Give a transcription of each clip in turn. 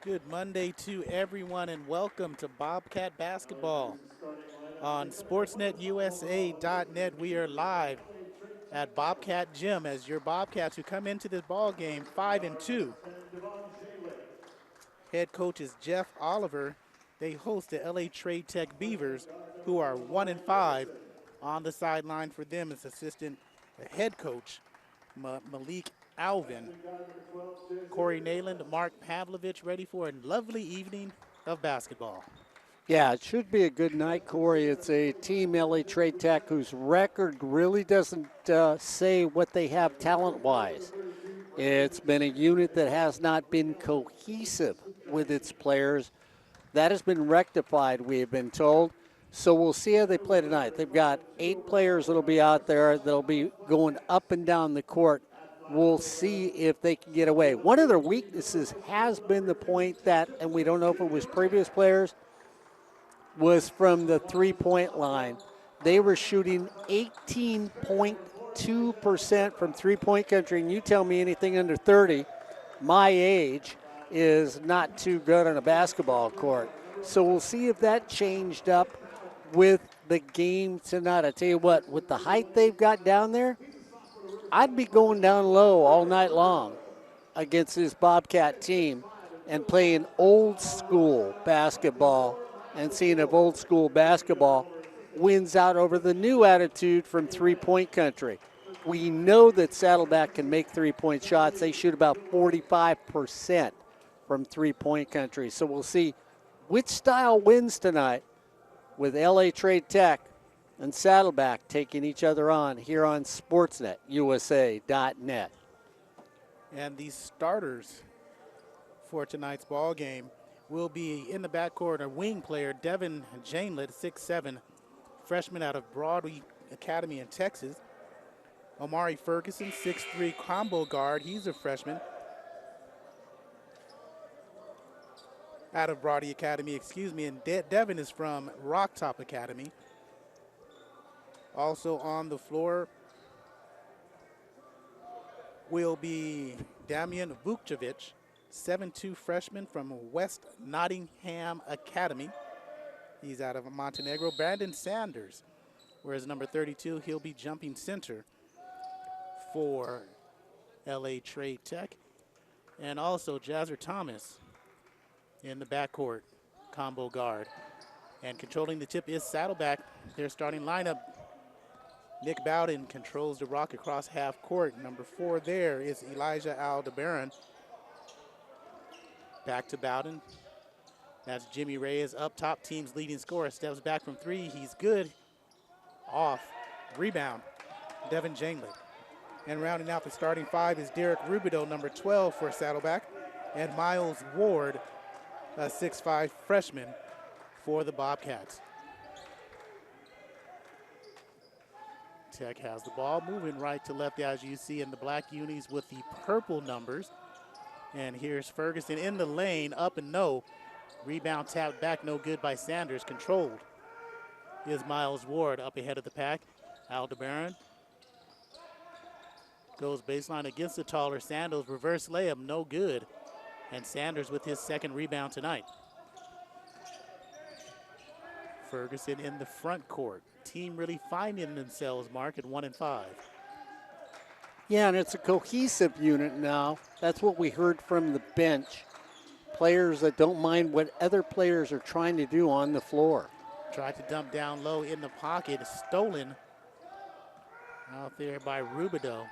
Good Monday to everyone and welcome to Bobcat Basketball on SportsNetUSA.net. We are live at Bobcat Gym as your Bobcats who come into this ball game 5-2. Head coach is Jeff Oliver. They host the LA Trade Tech Beavers who are 1-5. On the sideline for them is assistant head coach Malik Alvin. Corey Neyland and Mark Pavlovich ready for a lovely evening of basketball. Yeah, it should be a good night, Corey. It's a team, LA Trade Tech, whose record really doesn't say what they have talent-wise. It's been a unit that has not been cohesive with its players. That has been rectified, we have been told. So we'll see how they play tonight. They've got 8 players that'll be out there that'll be going up and down the court. We'll see if they can get away. One of their weaknesses has been the point that, and we don't know if it was previous players, was from the three-point line. They were shooting 18.2% from three-point country, and you tell me anything under 30, my age, is not too good on a basketball court. So we'll see if that changed up with the game tonight. I tell you what, with the height they've got down there, I'd be going down low all night long against this Bobcat team and playing old school basketball and seeing if old school basketball wins out over the new attitude from three-point country. We know that Saddleback can make three-point shots. They shoot about 45% from three-point country. So we'll see which style wins tonight with LA Trade Tech and Saddleback taking each other on here on SportsNetUSA.net. And the starters for tonight's ball game will be in the backcourt a wing player, Devin Janelett, 6'7", freshman out of Broadway Academy in Texas. Omari Ferguson, 6'3", combo guard. He's a freshman out of Broadway Academy, and Devin is from Rock Top Academy. Also on the floor will be Damian Vukcevic, 7'2" freshman from West Nottingham Academy. He's out of Montenegro. Brandon Sanders, whereas number 32, he'll be jumping center for LA Trade Tech. And also Jazzer Thomas in the backcourt, combo guard. And controlling the tip is Saddleback, their starting lineup. Nick Bowden controls the rock across half court. Number 4 there is Elijah Aldebaran. Back to Bowden. That's Jimmy Reyes up top, team's leading scorer. Steps back from 3, he's good. Off, rebound, Devin Janelett. And rounding out the starting 5 is Derek Rubido, number 12 for Saddleback. And Miles Ward, a 6'5" freshman for the Bobcats. Tech has the ball, moving right to left as you see in the black unis with the purple numbers. And here's Ferguson in the lane, up and no. Rebound tapped back, no good by Sanders, controlled. Is Miles Ward up ahead of the pack. Aldebaran goes baseline against the taller Sandals, reverse layup, no good. And Sanders with his second rebound tonight. Ferguson in the front court. Team really finding themselves, Mark, at 1-5. Yeah, and it's a cohesive unit now. That's what we heard from the bench. Players that don't mind what other players are trying to do on the floor. Tried to dump down low in the pocket, stolen out there by Rubido.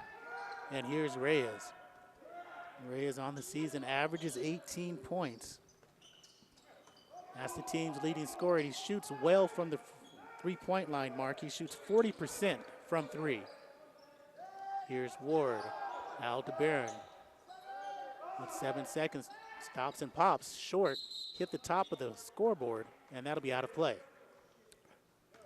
And here's Reyes. Reyes on the season averages 18 points. That's the team's leading scorer. He shoots well from the three-point line, Mark. He shoots 40% from 3. Here's Ward. Aldebaran with 7 seconds. Stops and pops. Short. Hit the top of the scoreboard, and that'll be out of play.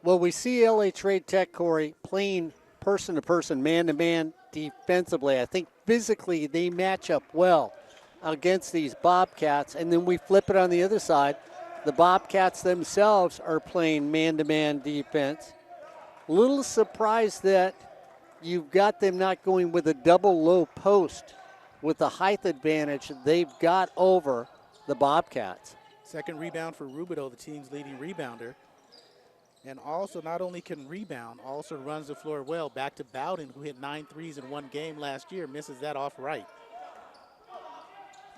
Well, we see LA Trade Tech, Corey, playing person-to-person, man-to-man defensively. I think physically they match up well against these Bobcats, and then we flip it on the other side. The Bobcats themselves are playing man-to-man defense. A little surprised that you've got them not going with a double low post with the height advantage they've got over the Bobcats. Second rebound for Rubidoux, the team's leading rebounder. And also not only can rebound, also runs the floor well. Back to Bowden, who hit 9 threes in one game last year, misses that off right.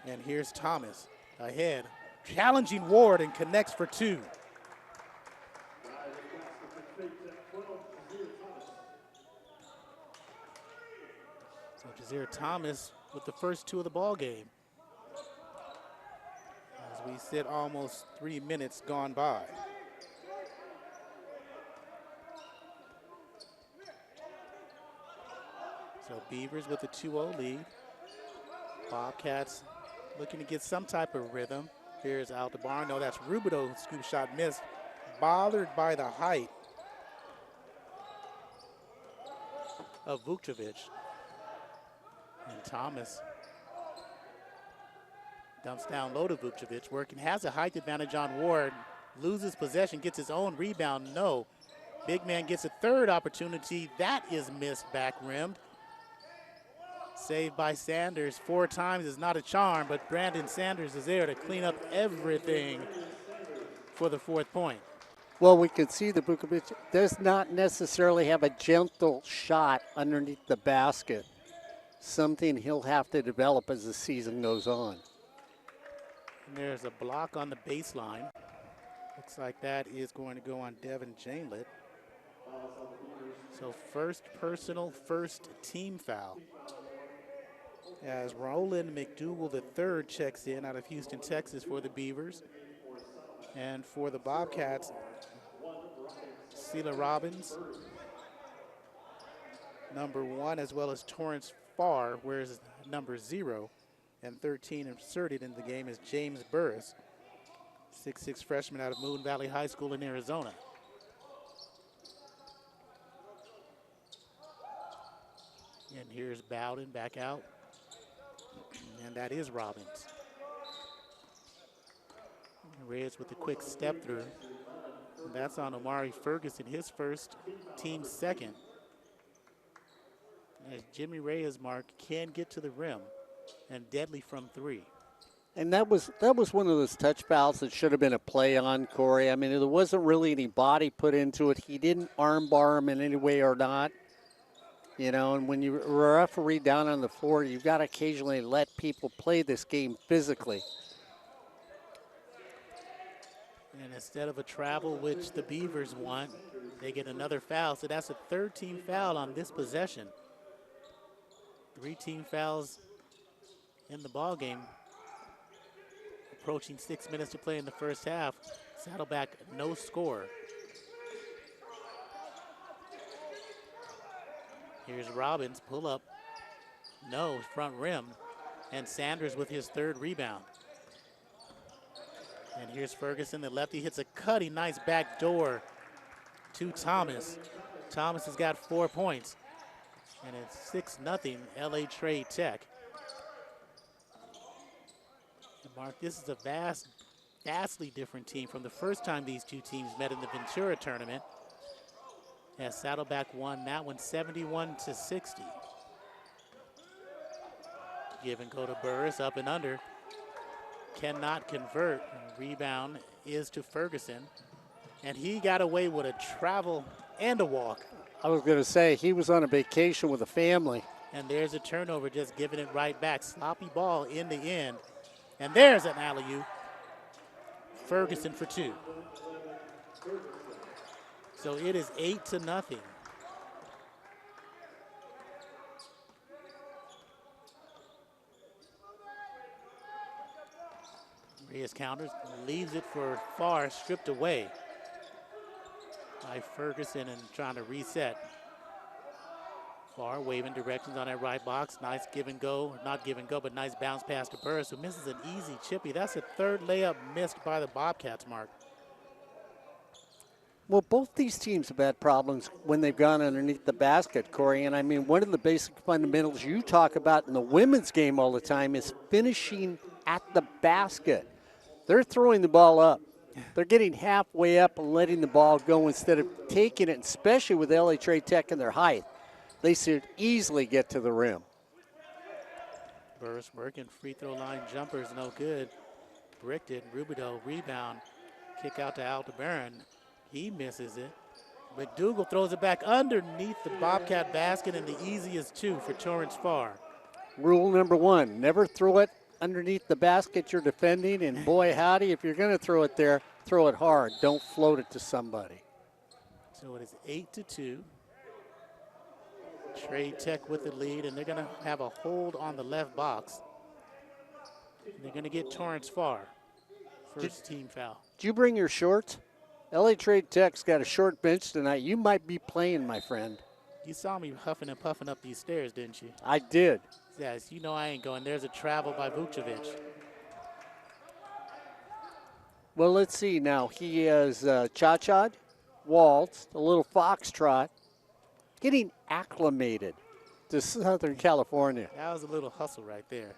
And here's Thomas ahead, challenging Ward and connects for 2. So Jazir Thomas with the first 2 of the ball game. As we sit almost 3 minutes gone by. So Beavers with a 2-0 lead. Bobcats looking to get some type of rhythm. Here's Aldebaran. No, that's Rubidoux. Scoop shot missed. Bothered by the height of Vukcevic. And Thomas dumps down low to Vukcevic. Working, has a height advantage on Ward. Loses possession, gets his own rebound. No. Big man gets a third opportunity. That is missed back rimmed. Saved by Sanders 4 times is not a charm, but Brandon Sanders is there to clean up everything for the 4th point. Well, we can see that Vukcevic does not necessarily have a gentle shot underneath the basket. Something he'll have to develop as the season goes on. And there's a block on the baseline. Looks like that is going to go on Devin Janelett. So first personal, first team foul. As Roland McDougal III checks in out of Houston, Texas for the Beavers. And for the Bobcats, Sela Robbins, number 1, as well as Torrance Farr, whereas number 0 and 13 inserted in the game is James Burris, 6'6" freshman out of Moon Valley High School in Arizona. And here's Bowden back out. And that is Robbins. Reyes with a quick step through. And that's on Amari Ferguson, his first, team second. As Jimmy Reyes, Mark, can get to the rim and deadly from 3. And that was one of those touch fouls that should have been a play on Corey. I mean, there wasn't really any body put into it. He didn't arm bar him in any way or not. You know, and when you referee down on the floor, you've got to occasionally let people play this game physically. And instead of a travel, which the Beavers want, they get another foul. So that's a 3rd team foul on this possession. 3 team fouls in the ball game. Approaching 6 minutes to play in the first half. Saddleback, no score. Here's Robbins, pull up. No, front rim. And Sanders with his 3rd rebound. And here's Ferguson, the lefty, hits a cutting, nice back door to Thomas. Thomas has got 4 points. And it's 6-0 LA Trade Tech. And Mark, this is a vastly different team from the first time these 2 teams met in the Ventura tournament. As Saddleback won that one 71-60. Give and go to Burris, up and under. Cannot convert. Rebound is to Ferguson. And he got away with a travel and a walk. I was going to say, he was on a vacation with a family. And there's a turnover, just giving it right back. Sloppy ball in the end. And there's an alley-oop. Ferguson for 2. So it is 8-0. Reyes counters, leaves it for Farr, stripped away by Ferguson and trying to reset. Farr waving directions on that right box. Nice give and go, not give and go, but nice bounce pass to Burris, who misses an easy chippy. That's a 3rd layup missed by the Bobcats, Mark. Well, both these teams have had problems when they've gone underneath the basket, Corey. And I mean, one of the basic fundamentals you talk about in the women's game all the time is finishing at the basket. They're throwing the ball up. They're getting halfway up and letting the ball go instead of taking it, especially with LA Trade Tech and their height. They should easily get to the rim. Burris working, free throw line jumpers, no good. bricked it. Rubidoux rebound. Kick out to Aldebaran. He misses it. McDougal throws it back underneath the Bobcat basket, and the easiest two for Torrance Farr. Rule number 1, never throw it underneath the basket you're defending, and boy howdy, if you're going to throw it there, throw it hard. Don't float it to somebody. So it is 8-2. Trade Tech with the lead, and they're going to have a hold on the left box. They're going to get Torrance Farr. First team foul. Did you bring your shorts? LA Trade Tech's got a short bench tonight. You might be playing, my friend. You saw me huffing and puffing up these stairs, didn't you? I did. Yes, you know I ain't going. There's a travel by Vucevic. Well, let's see now. He has cha-cha'd, waltzed, a little foxtrot, getting acclimated to Southern California. That was a little hustle right there.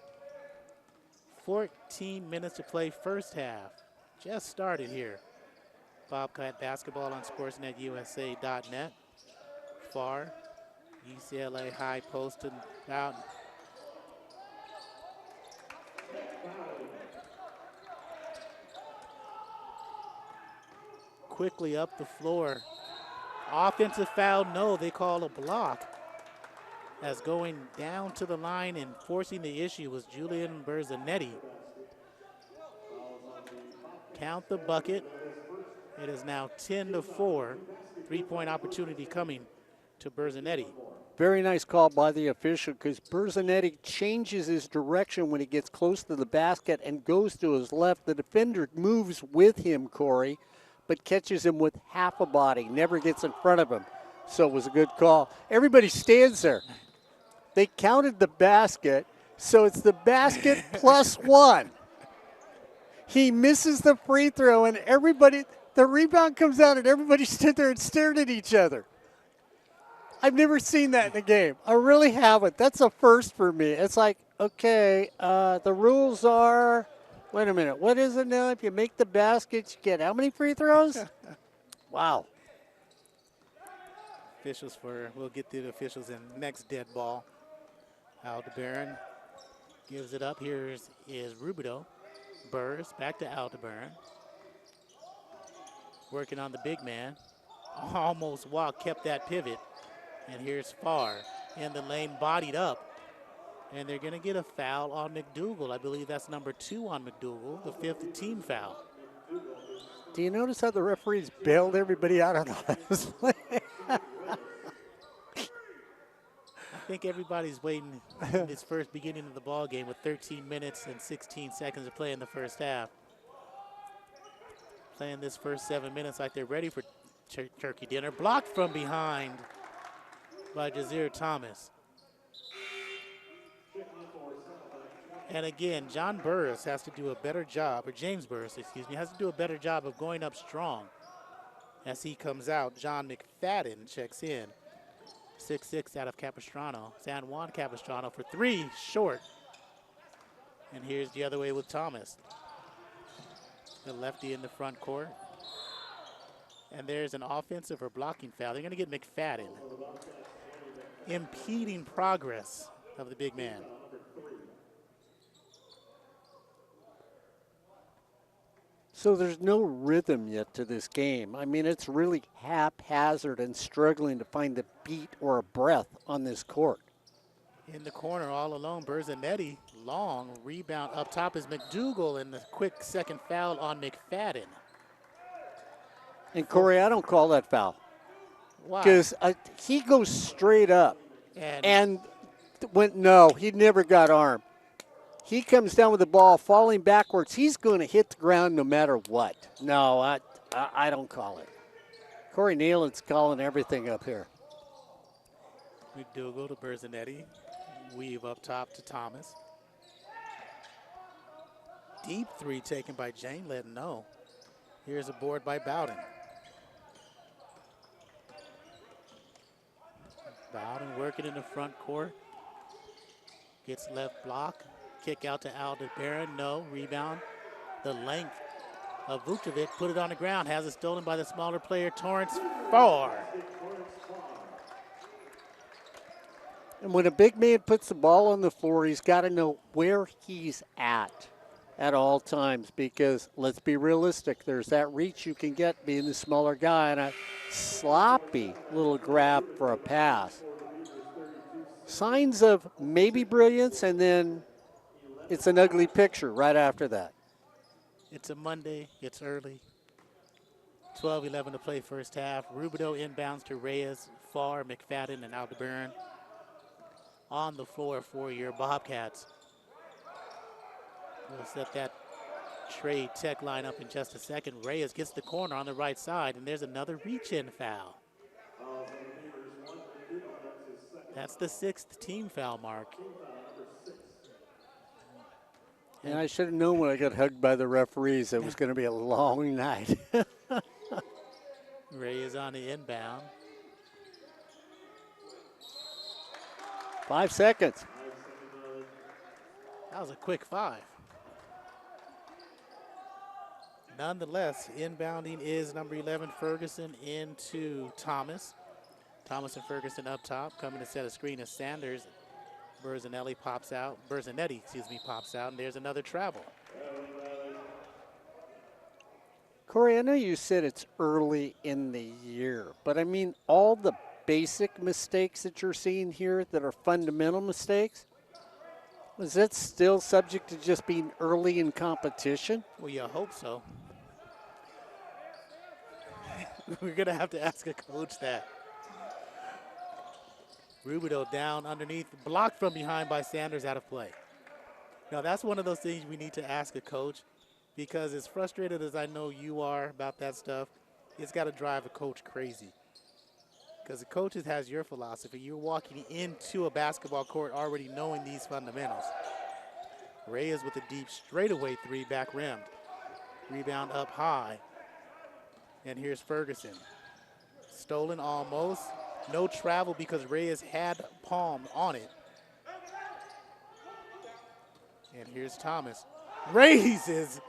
14 minutes to play first half. Just started here. Bobcat basketball on SportsNetUSA.net. Farr, UCLA high post and out. Quickly up the floor. Offensive foul, no, they call a block. As going down to the line and forcing the issue was Julian Berzanetti. Count the bucket. It is now 10-4. 3-point opportunity coming to Berzanetti. Very nice call by the official, because Berzanetti changes his direction when he gets close to the basket and goes to his left. The defender moves with him, Corey, but catches him with half a body, never gets in front of him. So it was a good call. Everybody stands there. They counted the basket, so it's the basket plus 1. He misses the free throw, and everybody, the rebound comes out, and everybody stood there and stared at each other. I've never seen that in a game. I really haven't. That's a first for me. It's like, okay, the rules are, wait a minute, what is it now? If you make the basket, you get how many free throws? Wow. Officials we'll get the officials in next dead ball. Aldebaran gives it up. Here is Rubidoux. Burrs back to Aldebaran. Working on the big man. Almost walked, kept that pivot. And here's Farr in the lane, bodied up. And they're going to get a foul on McDougal. I believe that's number 2 on McDougal, the 5th team foul. Do you notice how the referees bailed everybody out on the last play? I think everybody's waiting in this first beginning of the ball game with 13 minutes and 16 seconds to play in the first half. Playing this first 7 minutes like they're ready for turkey dinner. Blocked from behind by Jazir Thomas. And again, John Burris has to do a better job, or James Burris, excuse me, has to do a better job of going up strong. As he comes out, John McFadden checks in. 6'6" out of Capistrano. San Juan Capistrano for 3, short. And here's the other way with Thomas. The lefty in the front court. And there's an offensive or blocking foul. They're going to get McFadden, impeding progress of the big man. So there's no rhythm yet to this game. I mean, it's really haphazard and struggling to find a beat or a breath on this court. In the corner all alone, Berzanetti, long rebound up top is McDougal, and the quick second foul on McFadden. And Corey, I don't call that foul. Why? Because he goes straight up and went, no, he never got armed. He comes down with the ball falling backwards. He's going to hit the ground no matter what. No, I don't call it. Corey Neyland's calling everything up here. McDougal to Berzanetti. Weave up top to Thomas. Deep 3 taken by Janelin. No. Here's a board by Bowden. Bowden working in the front court. Gets left block. Kick out to Aldebaran. No. Rebound. The length of Vucevic. Put it on the ground. Has it stolen by the smaller player, Torrance Farr. And when a big man puts the ball on the floor, he's got to know where he's at. at all times, because let's be realistic, there's that reach you can get being the smaller guy, and a sloppy little grab for a pass. Signs of maybe brilliance, and then it's an ugly picture right after that. It's a Monday. It's early. 12-11 to play first half. Rubidoux inbounds to Reyes, Farr, McFadden, and Aldebaran. On the floor for your Bobcats. We'll set that Trade Tech lineup in just a second. Reyes gets the corner on the right side, and there's another reach-in foul. That's the 6th team foul mark. And I should have known when I got hugged by the referees it was going to be a long night. Reyes on the inbound. 5 seconds. That was a quick 5. Nonetheless, inbounding is number 11, Ferguson, into Thomas. Thomas and Ferguson up top. Coming to set a screen is Sanders. Berzanetti pops out, and there's another travel. Corey, I know you said it's early in the year, but I mean all the basic mistakes that you're seeing here that are fundamental mistakes, is that still subject to just being early in competition? Well, you hope so. We're going to have to ask a coach that. Rubidoux down underneath, blocked from behind by Sanders, out of play. Now, that's one of those things we need to ask a coach, because as frustrated as I know you are about that stuff, it's got to drive a coach crazy. Because the coach has your philosophy. You're walking into a basketball court already knowing these fundamentals. Reyes with a deep straightaway 3, back rimmed. Rebound up high. And here's Ferguson. Stolen almost. No travel because Reyes had palm on it. And here's Thomas. Raises.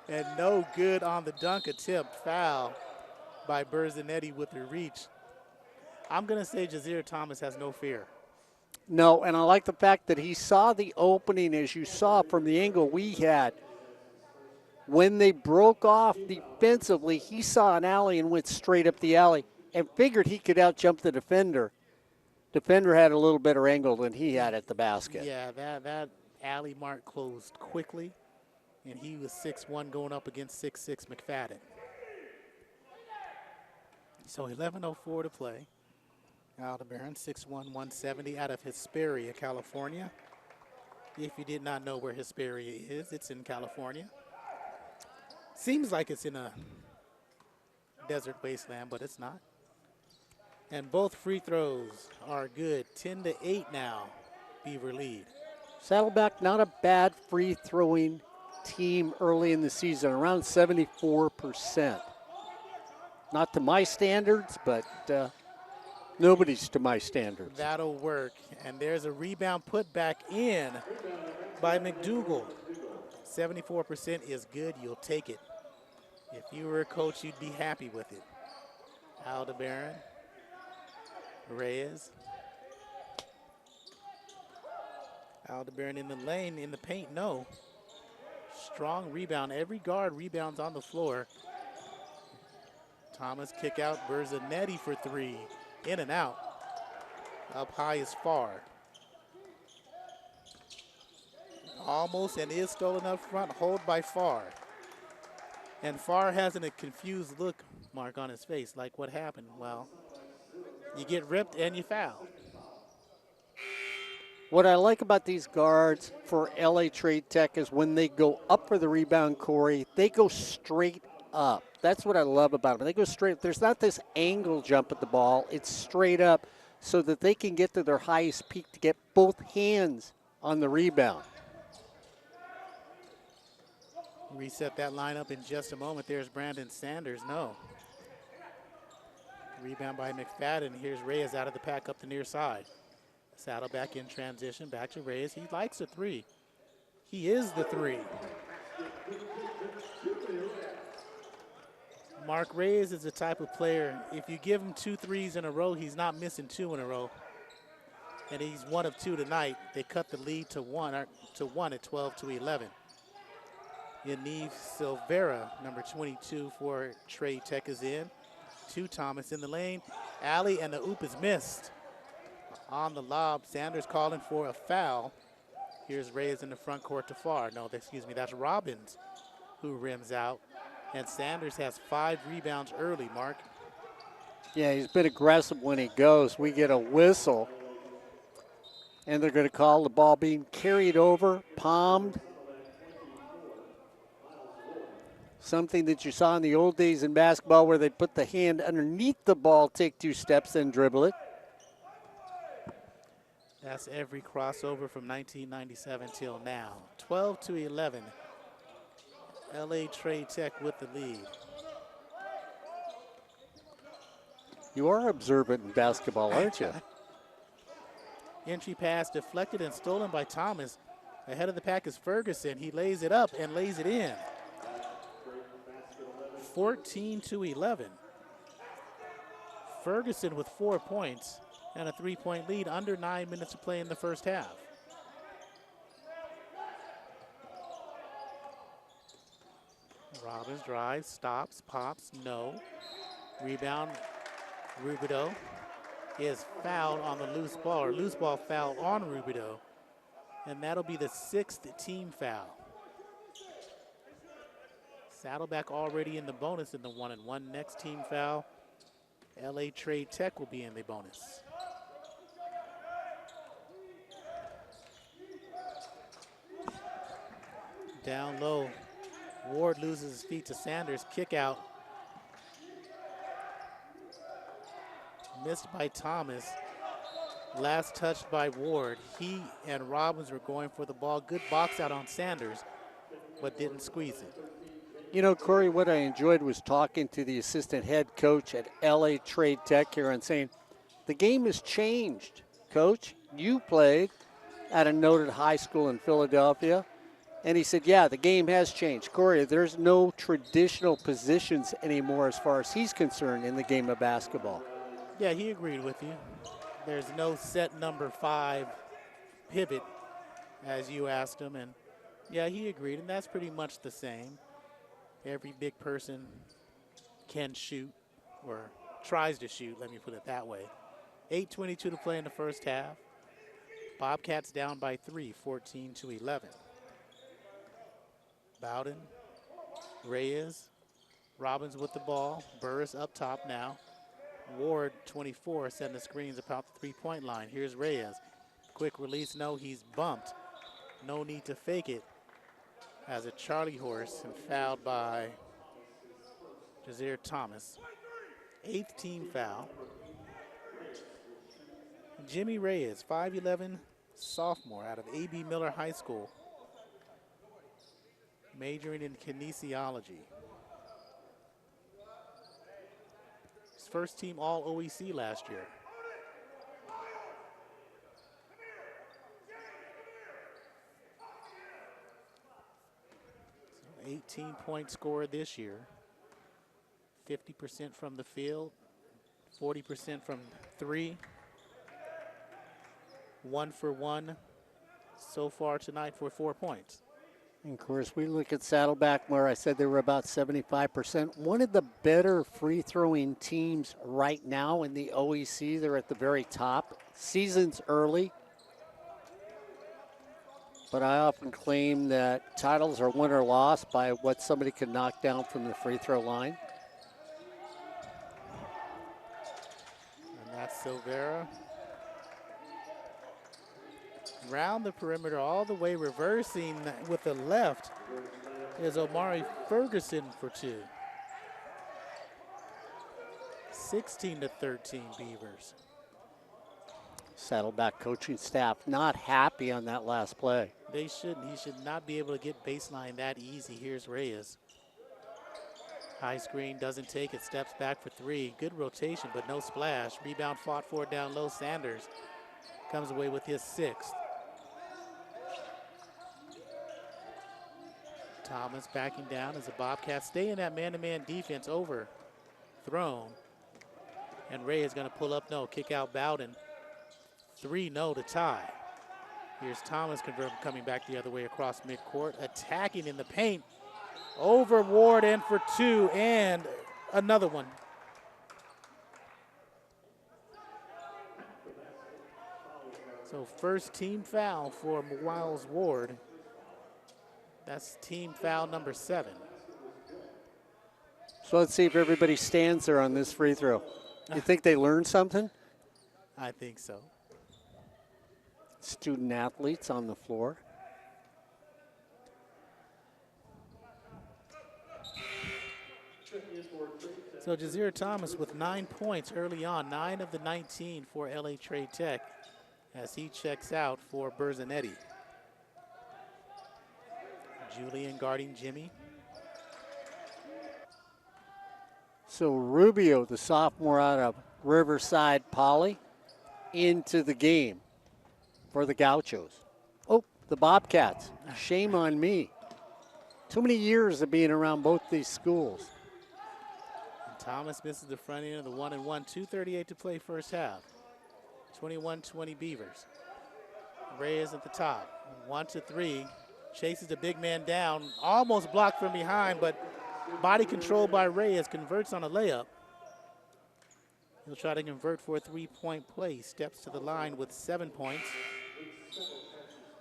And no good on the dunk attempt. Foul by Berzanetti with the reach. I'm going to say Jazir Thomas has no fear. No, and I like the fact that he saw the opening, as you saw from the angle we had. When they broke off defensively, he saw an alley and went straight up the alley and figured he could out-jump the defender. Defender had a little better angle than he had at the basket. Yeah, that alley mark closed quickly, and he was 6'1" going up against 6'6" McFadden. So 11:04 to play. Aldebaran, 6'1", 170, out of Hesperia, California. If you did not know where Hesperia is, it's in California. Seems like it's in a desert wasteland, but it's not. And both free throws are good. 10-8 now, Beaver lead. Saddleback, not a bad free throwing team early in the season, around 74%. Not to my standards, but nobody's to my standards. That'll work. And there's a rebound put back in by McDougal. 74% is good. You'll take it. If you were a coach, you'd be happy with it. Aldebaran. Reyes. Aldebaran in the lane, in the paint, no. Strong rebound. Every guard rebounds on the floor. Thomas kick out. Berzanetti for 3. In and out. Up high is Farr. Almost and is stolen up front. Hold by Farr. And Farr has a confused look, Mark, on his face. Like, what happened? Well, you get ripped and you foul. What I like about these guards for LA Trade Tech is when they go up for the rebound, Corey, they go straight up. That's what I love about them. They go straight. There's not this angle jump at the ball. It's straight up so that they can get to their highest peak to get both hands on the rebound. Reset that lineup in just a moment. There's Brandon Sanders. No. Rebound by McFadden. Here's Reyes out of the pack up the near side. Saddleback in transition. Back to Reyes. He likes a 3. He is the 3. Mark Reyes is the type of player, if you give him 2 threes in a row, he's not missing 2 in a row. and he's 1 of 2 tonight. They cut the lead to one at 12-11. Yaniv Silvera, number 22 for Trade Tech, is in. 2 Thomas in the lane. Alley, and the oop is missed. On the lob, Sanders calling for a foul. Here's Reyes in the front court to far. No, excuse me, that's Robbins who rims out. And Sanders has 5 rebounds early, Mark. Yeah, he's been aggressive when he goes. We get a whistle, and they're going to call the ball being carried over, palmed. Something that you saw in the old days in basketball where they put the hand underneath the ball, take 2 steps, then dribble it. That's every crossover from 1997 till now. 12-11. LA Trade Tech with the lead. You are observant in basketball, aren't you? Entry pass deflected and stolen by Thomas. Ahead of the pack is Ferguson. He lays it up and lays it in. 14-11. Ferguson with 4 points and a 3-point lead, under 9 minutes to play in the first half. Robbins drives, stops, pops, no. Rebound, Rubido is fouled on the loose ball, or loose ball foul on Rubido. And that'll be the 6th team foul. Saddleback already in the bonus in the 1-and-1. Next team foul, LA Trade Tech will be in the bonus. Down low, Ward loses his feet to Sanders. Kick out. Missed by Thomas. Last touched by Ward. He and Robbins were going for the ball. Good box out on Sanders, but didn't squeeze it. You know, Corey, what I enjoyed was talking to the assistant head coach at LA Trade Tech here and saying, the game has changed, Coach. You played at a noted high school in Philadelphia. And he said, yeah, the game has changed. Corey, there's no traditional positions anymore as far as he's concerned in the game of basketball. Yeah, he agreed with you. There's no set number 5 pivot, as you asked him. And, yeah, he agreed, and that's pretty much the same. Every big person can shoot, or tries to shoot, let me put it that way. 8:22 to play in the first half. Bobcats down by 3, 14-11. Bowden, Reyes, Robbins with the ball. Burris up top now. Ward, 24, setting the screens about the 3-point line. Here's Reyes. Quick release, no, he's bumped. No need to fake it. As a Charlie horse and fouled by Jazeer Thomas. 8th team foul. Jimmy Reyes, 5'11", sophomore out of A.B. Miller High School, majoring in kinesiology. His first team all OEC last year. So 18-point scorer this year. 50% from the field, 40% from 3. 1 for 1 so far tonight for 4 points. And of course, we look at Saddleback where I said they were about 75%. One of the better free-throwing teams right now in the OEC. They're at the very top. Season's early. But I often claim that titles are won or lost by what somebody can knock down from the free throw line. And that's Silvera. Round the perimeter, all the way reversing with the left is Omari Ferguson for 2. 16-13 Beavers. Saddleback coaching staff not happy on that last play. They shouldn't. He should not be able to get baseline that easy. Here's Reyes. High screen, doesn't take it, steps back for 3. Good rotation, but no splash. Rebound fought for down low. Sanders comes away with his 6th. Thomas backing down as the Bobcats stay in that man-to-man defense, overthrown. And Ray is going to pull up, no, kick out Bowden. 3, no to tie. Here's Thomas coming back the other way across midcourt, attacking in the paint. Over Ward in for 2 and another one. So first team foul for Miles Ward. That's team foul number 7. So let's see if everybody stands there on this free throw. You think they learned something? I think so. Student athletes on the floor. So Jazir Thomas with 9 points early on, 9 of the 19 for LA Trade Tech as he checks out for Berzanetti. Julian guarding Jimmy. So Rubio, the sophomore out of Riverside Poly, into the game for the Gauchos. Oh, the Bobcats. Shame on me. Too many years of being around both these schools. And Thomas misses the front end of the 1-1. 2:38 to play first half. 21-20 Beavers. Reyes at the top. 1-3. Chases the big man down. Almost blocked from behind, but body control by Reyes, converts on a layup. He'll try to convert for a 3-point play. Steps to the line with 7 points.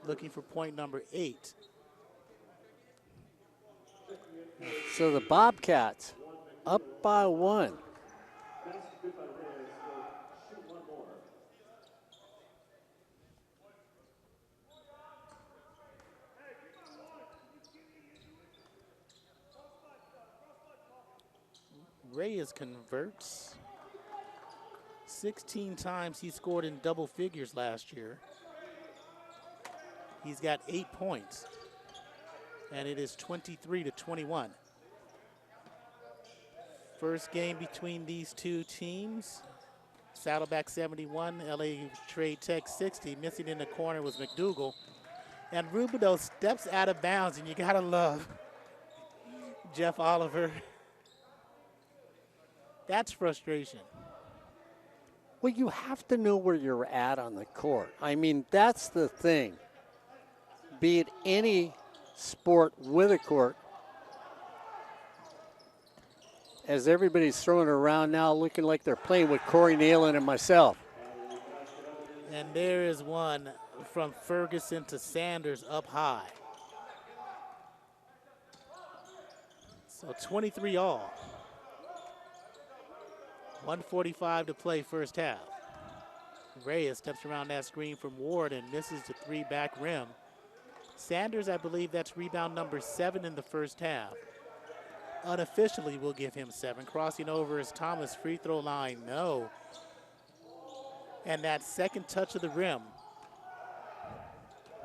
Looking for point number 8. So the Bobcats up by 1. Reyes converts. 16 times he scored in double figures last year. He's got 8 points. And it is 23-21. First game between these two teams. Saddleback 71, LA Trade Tech 60. Missing in the corner was McDougal. And Rubidoux steps out of bounds, and you gotta love Jeff Oliver. That's frustration. Well, you have to know where you're at on the court. I mean, that's the thing. Be it any sport with a court, as everybody's throwing around now looking like they're playing with Corey Neyland and myself. And there is one from Ferguson to Sanders up high. So 23 all. 1:45 to play first half. Reyes steps around that screen from Ward and misses the 3 back rim. Sanders, I believe that's rebound number 7 in the first half. Unofficially, we'll give him 7. Crossing over is Thomas, free throw line, no. And that second touch of the rim.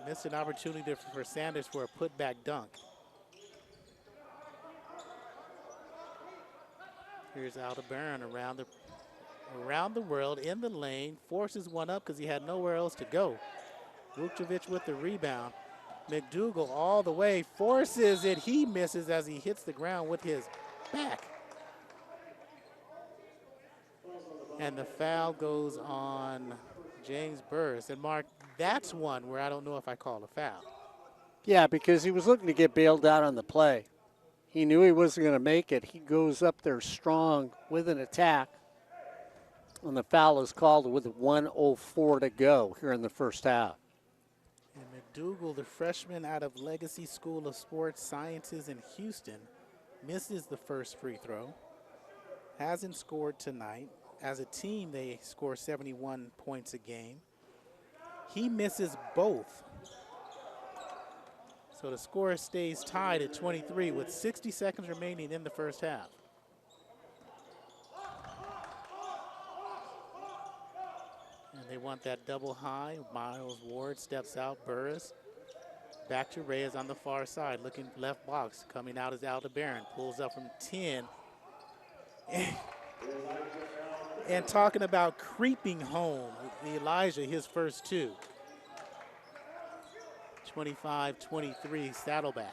Missed an opportunity for Sanders for a putback dunk. Here's Aldebaran around the world in the lane, forces one up because he had nowhere else to go. Vukcevic with the rebound. McDougal all the way, forces it. He misses as he hits the ground with his back. And the foul goes on James Burris. And Mark, that's one where I don't know if I call a foul. Yeah, because he was looking to get bailed out on the play. He knew he wasn't going to make it. He goes up there strong with an attack. And the foul is called with 1:04 to go here in the first half. And McDougal, the freshman out of Legacy School of Sports Sciences in Houston, misses the first free throw. Hasn't scored tonight. As a team, they score 71 points a game. He misses both. So the score stays tied at 23 with 60 seconds remaining in the first half. And they want that double high. Miles Ward steps out. Burris back to Reyes on the far side. Looking left box. Coming out is Aldebaran. Pulls up from 10. And talking about creeping home. Elijah, his first 2. 25-23 Saddleback.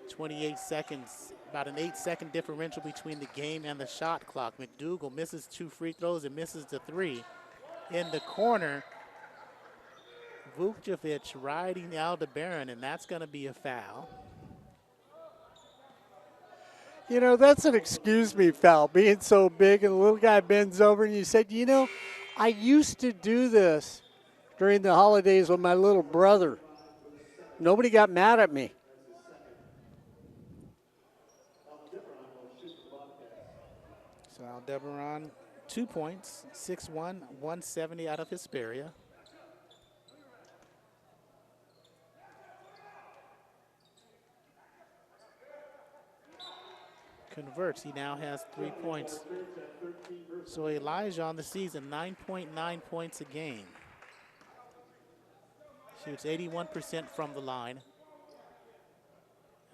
28 seconds, about an 8-second differential between the game and the shot clock. McDougal misses 2 free throws and misses the 3. in the corner. Vucevic riding Aldebaran, and that's going to be a foul. You know, that's an excuse me foul, being so big and the little guy bends over and you said, you know, I used to do this during the holidays with my little brother. Nobody got mad at me. So Aldebaran, 2 points, 6'1", 170 out of Hesperia. Converts, he now has 3 points. So Elijah on the season, 9.9 points a game. Shoots 81% from the line.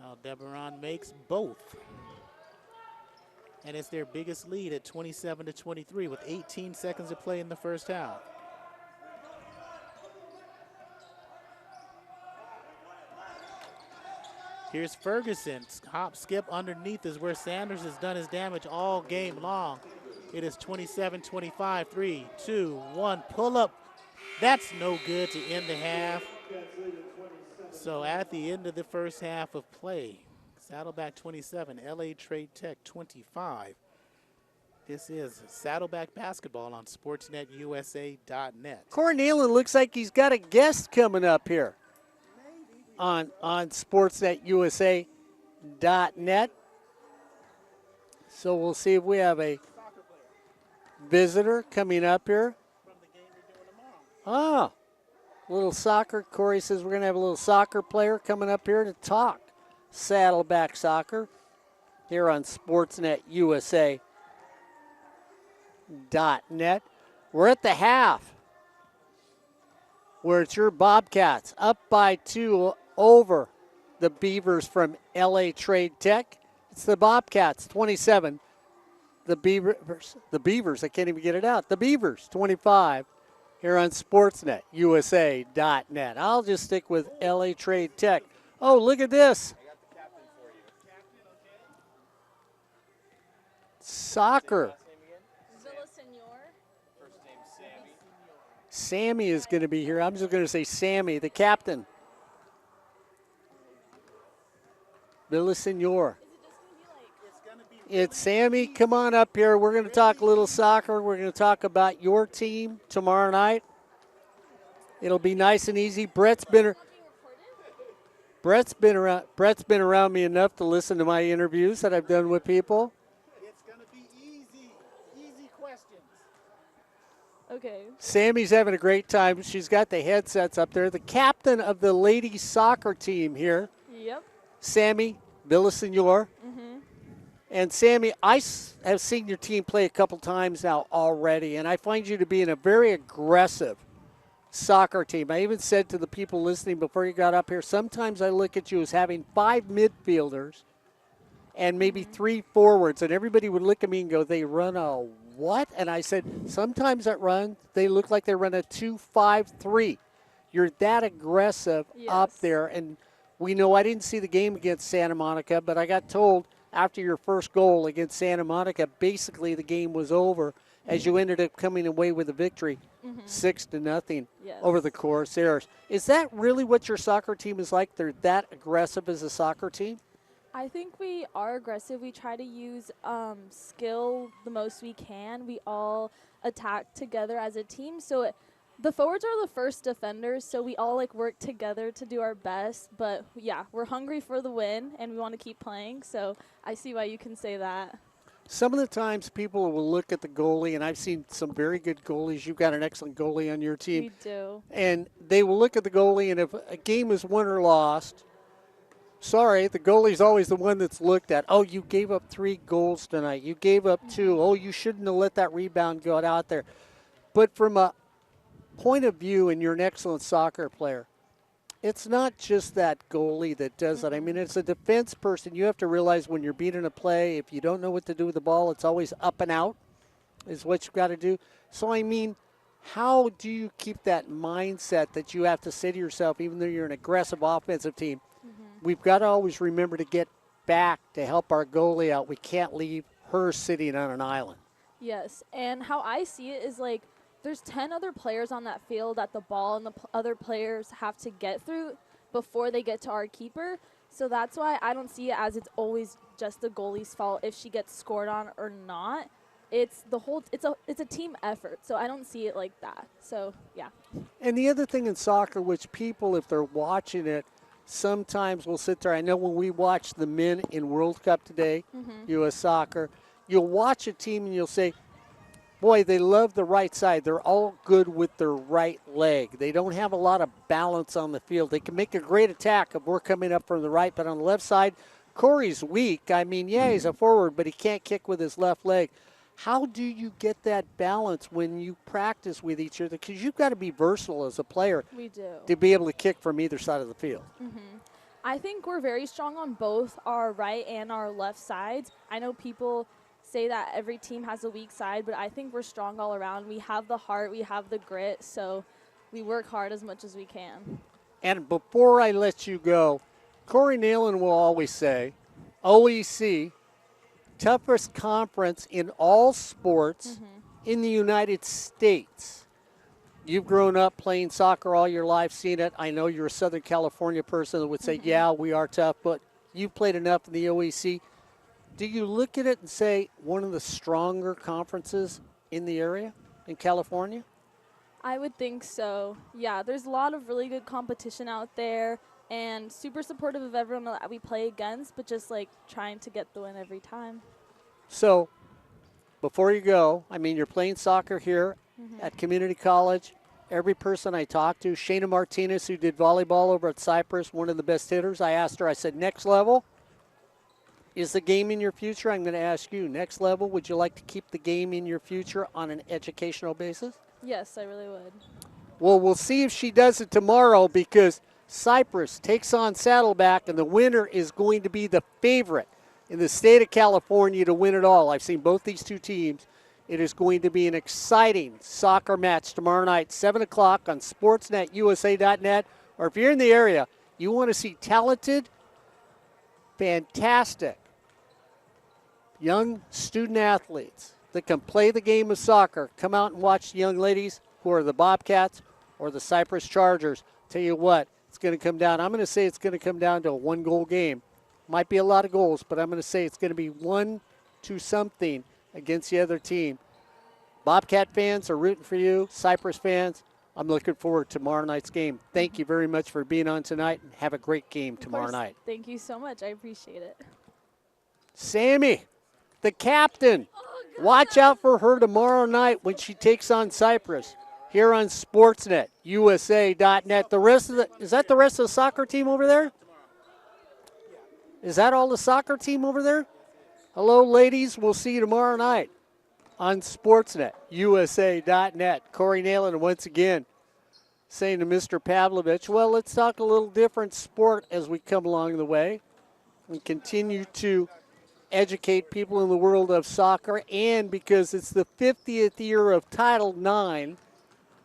Aldebaran makes both. And it's their biggest lead at 27-23 with 18 seconds to play in the first half. Here's Ferguson. Hop, skip underneath is where Sanders has done his damage all game long. It is 27-25, 3, 2, 1, pull up. That's no good to end the half. So at the end of the first half of play, Saddleback 27, LA Trade Tech 25. This is Saddleback Basketball on SportsNetUSA.net. Corey Neyland looks like he's got a guest coming up here on SportsNetUSA.net. So we'll see if we have a visitor coming up here. Ah, little soccer. Corey says we're going to have a little soccer player coming up here to talk Saddleback soccer here on SportsNetUSA.net. We're at the half where it's your Bobcats up by 2 over the Beavers from LA Trade Tech. It's the Bobcats 27. The Beavers, I can't even get it out. The Beavers 25 here on SportsNetUSA.net. I'll just stick with LA Trade Tech. Oh, look at this. Soccer. Sammy is going to be here. I'm just going to say Sammy, the captain. Villasenor. It's Sammy. Come on up here. We're going to talk a little soccer. We're going to talk about your team tomorrow night. It'll be nice and easy. Brett's been around me enough to listen to my interviews that I've done with people. It's going to be easy questions. Okay. Sammy's having a great time. She's got the headsets up there. The captain of the ladies soccer team here. Yep. Sammy Villasenor. Mm-hmm. And Sammy, I have seen your team play a couple times now already, and I find you to be in a very aggressive soccer team. I even said to the people listening before you got up here, sometimes I look at you as having 5 midfielders and maybe 3 forwards, and everybody would look at me and go, they run a what? And I said, sometimes that run, they look like they run a 2-5-3. You're that aggressive up there, and we know I didn't see the game against Santa Monica, but I got told after your first goal against Santa Monica, basically the game was over as you ended up coming away with a victory, 6-0 over the Corsairs. Is that really what your soccer team is like? They're that aggressive as a soccer team? I think we are aggressive. We try to use skill the most we can. We all attack together as a team. So the forwards are the first defenders, so we all work together to do our best. But yeah, we're hungry for the win, and we want to keep playing. So I see why you can say that. Some of the times people will look at the goalie, and I've seen some very good goalies. You've got an excellent goalie on your team. We do. And they will look at the goalie, and if a game is won or lost, sorry, the goalie's always the one that's looked at. Oh, you gave up 3 goals tonight. You gave up 2. Oh, you shouldn't have let that rebound go out there. But from a point of view, and you're an excellent soccer player, it's not just that goalie that does that. I mean, it's a defense person. You have to realize when you're beating a play, if you don't know what to do with the ball, it's always up and out is what you've got to do. So, I mean, how do you keep that mindset that you have to say to yourself, even though you're an aggressive offensive team, we've got to always remember to get back to help our goalie out. We can't leave her sitting on an island. Yes, and how I see it is there's 10 other players on that field that the ball and the other players have to get through before they get to our keeper. So that's why I don't see it as it's always just the goalie's fault if she gets scored on or not. It's a team effort. So I don't see it like that. So, yeah. And the other thing in soccer, which people, if they're watching it, sometimes will sit there. I know when we watch the men in World Cup today, U.S. Soccer, you'll watch a team and you'll say, boy, they love the right side. They're all good with their right leg. They don't have a lot of balance on the field. They can make a great attack if we're coming up from the right, but on the left side, Corey's weak. I mean, yeah, he's a forward, but he can't kick with his left leg. How do you get that balance when you practice with each other? Because you've got to be versatile as a player. We do. To be able to kick from either side of the field. I think we're very strong on both our right and our left sides. I know people say that every team has a weak side, but I think we're strong all around. We have the heart, we have the grit, so we work hard as much as we can. And before I let you go, Corey Neyland will always say, OEC, toughest conference in all sports in the United States. You've grown up playing soccer all your life, seen it. I know you're a Southern California person that would say, yeah, we are tough, but you've played enough in the OEC. Do you look at it and say one of the stronger conferences in the area in California? I would think so. Yeah, there's a lot of really good competition out there and super supportive of everyone that we play against, but just like trying to get the win every time. So before you go, I mean, you're playing soccer here at community college. Every person I talked to, Shayna Martinez, who did volleyball over at Cypress, one of the best hitters, I asked her, I said, next level, is the game in your future? I'm going to ask you, next level, would you like to keep the game in your future on an educational basis? Yes, I really would. Well, we'll see if she does it tomorrow because Cypress takes on Saddleback, and the winner is going to be the favorite in the state of California to win it all. I've seen both these two teams. It is going to be an exciting soccer match tomorrow night, 7 o'clock on sportsnetusa.net. Or if you're in the area, you want to see talented, fantastic young student athletes that can play the game of soccer, come out and watch the young ladies who are the Bobcats or the Cypress Chargers. Tell you what, it's going to come down. I'm going to say it's going to come down to a one-goal game. Might be a lot of goals, but I'm going to say it's going to be 1-0 against the other team. Bobcat fans are rooting for you. Cypress fans, I'm looking forward to tomorrow night's game. Thank you very much for being on tonight, and have a great game tomorrow night. Thank you so much. I appreciate it. Sammy, the captain. Watch out for her tomorrow night when she takes on Cypress here on Sportsnet, USA.net. Is that the rest of the soccer team over there? Is that all the soccer team over there? Hello, ladies. We'll see you tomorrow night on Sportsnet, USA.net. Corey Neyland once again saying to Mr. Pavlovich, well, let's talk a little different sport as we come along the way and continue to educate people in the world of soccer, and because it's the 50th year of Title IX,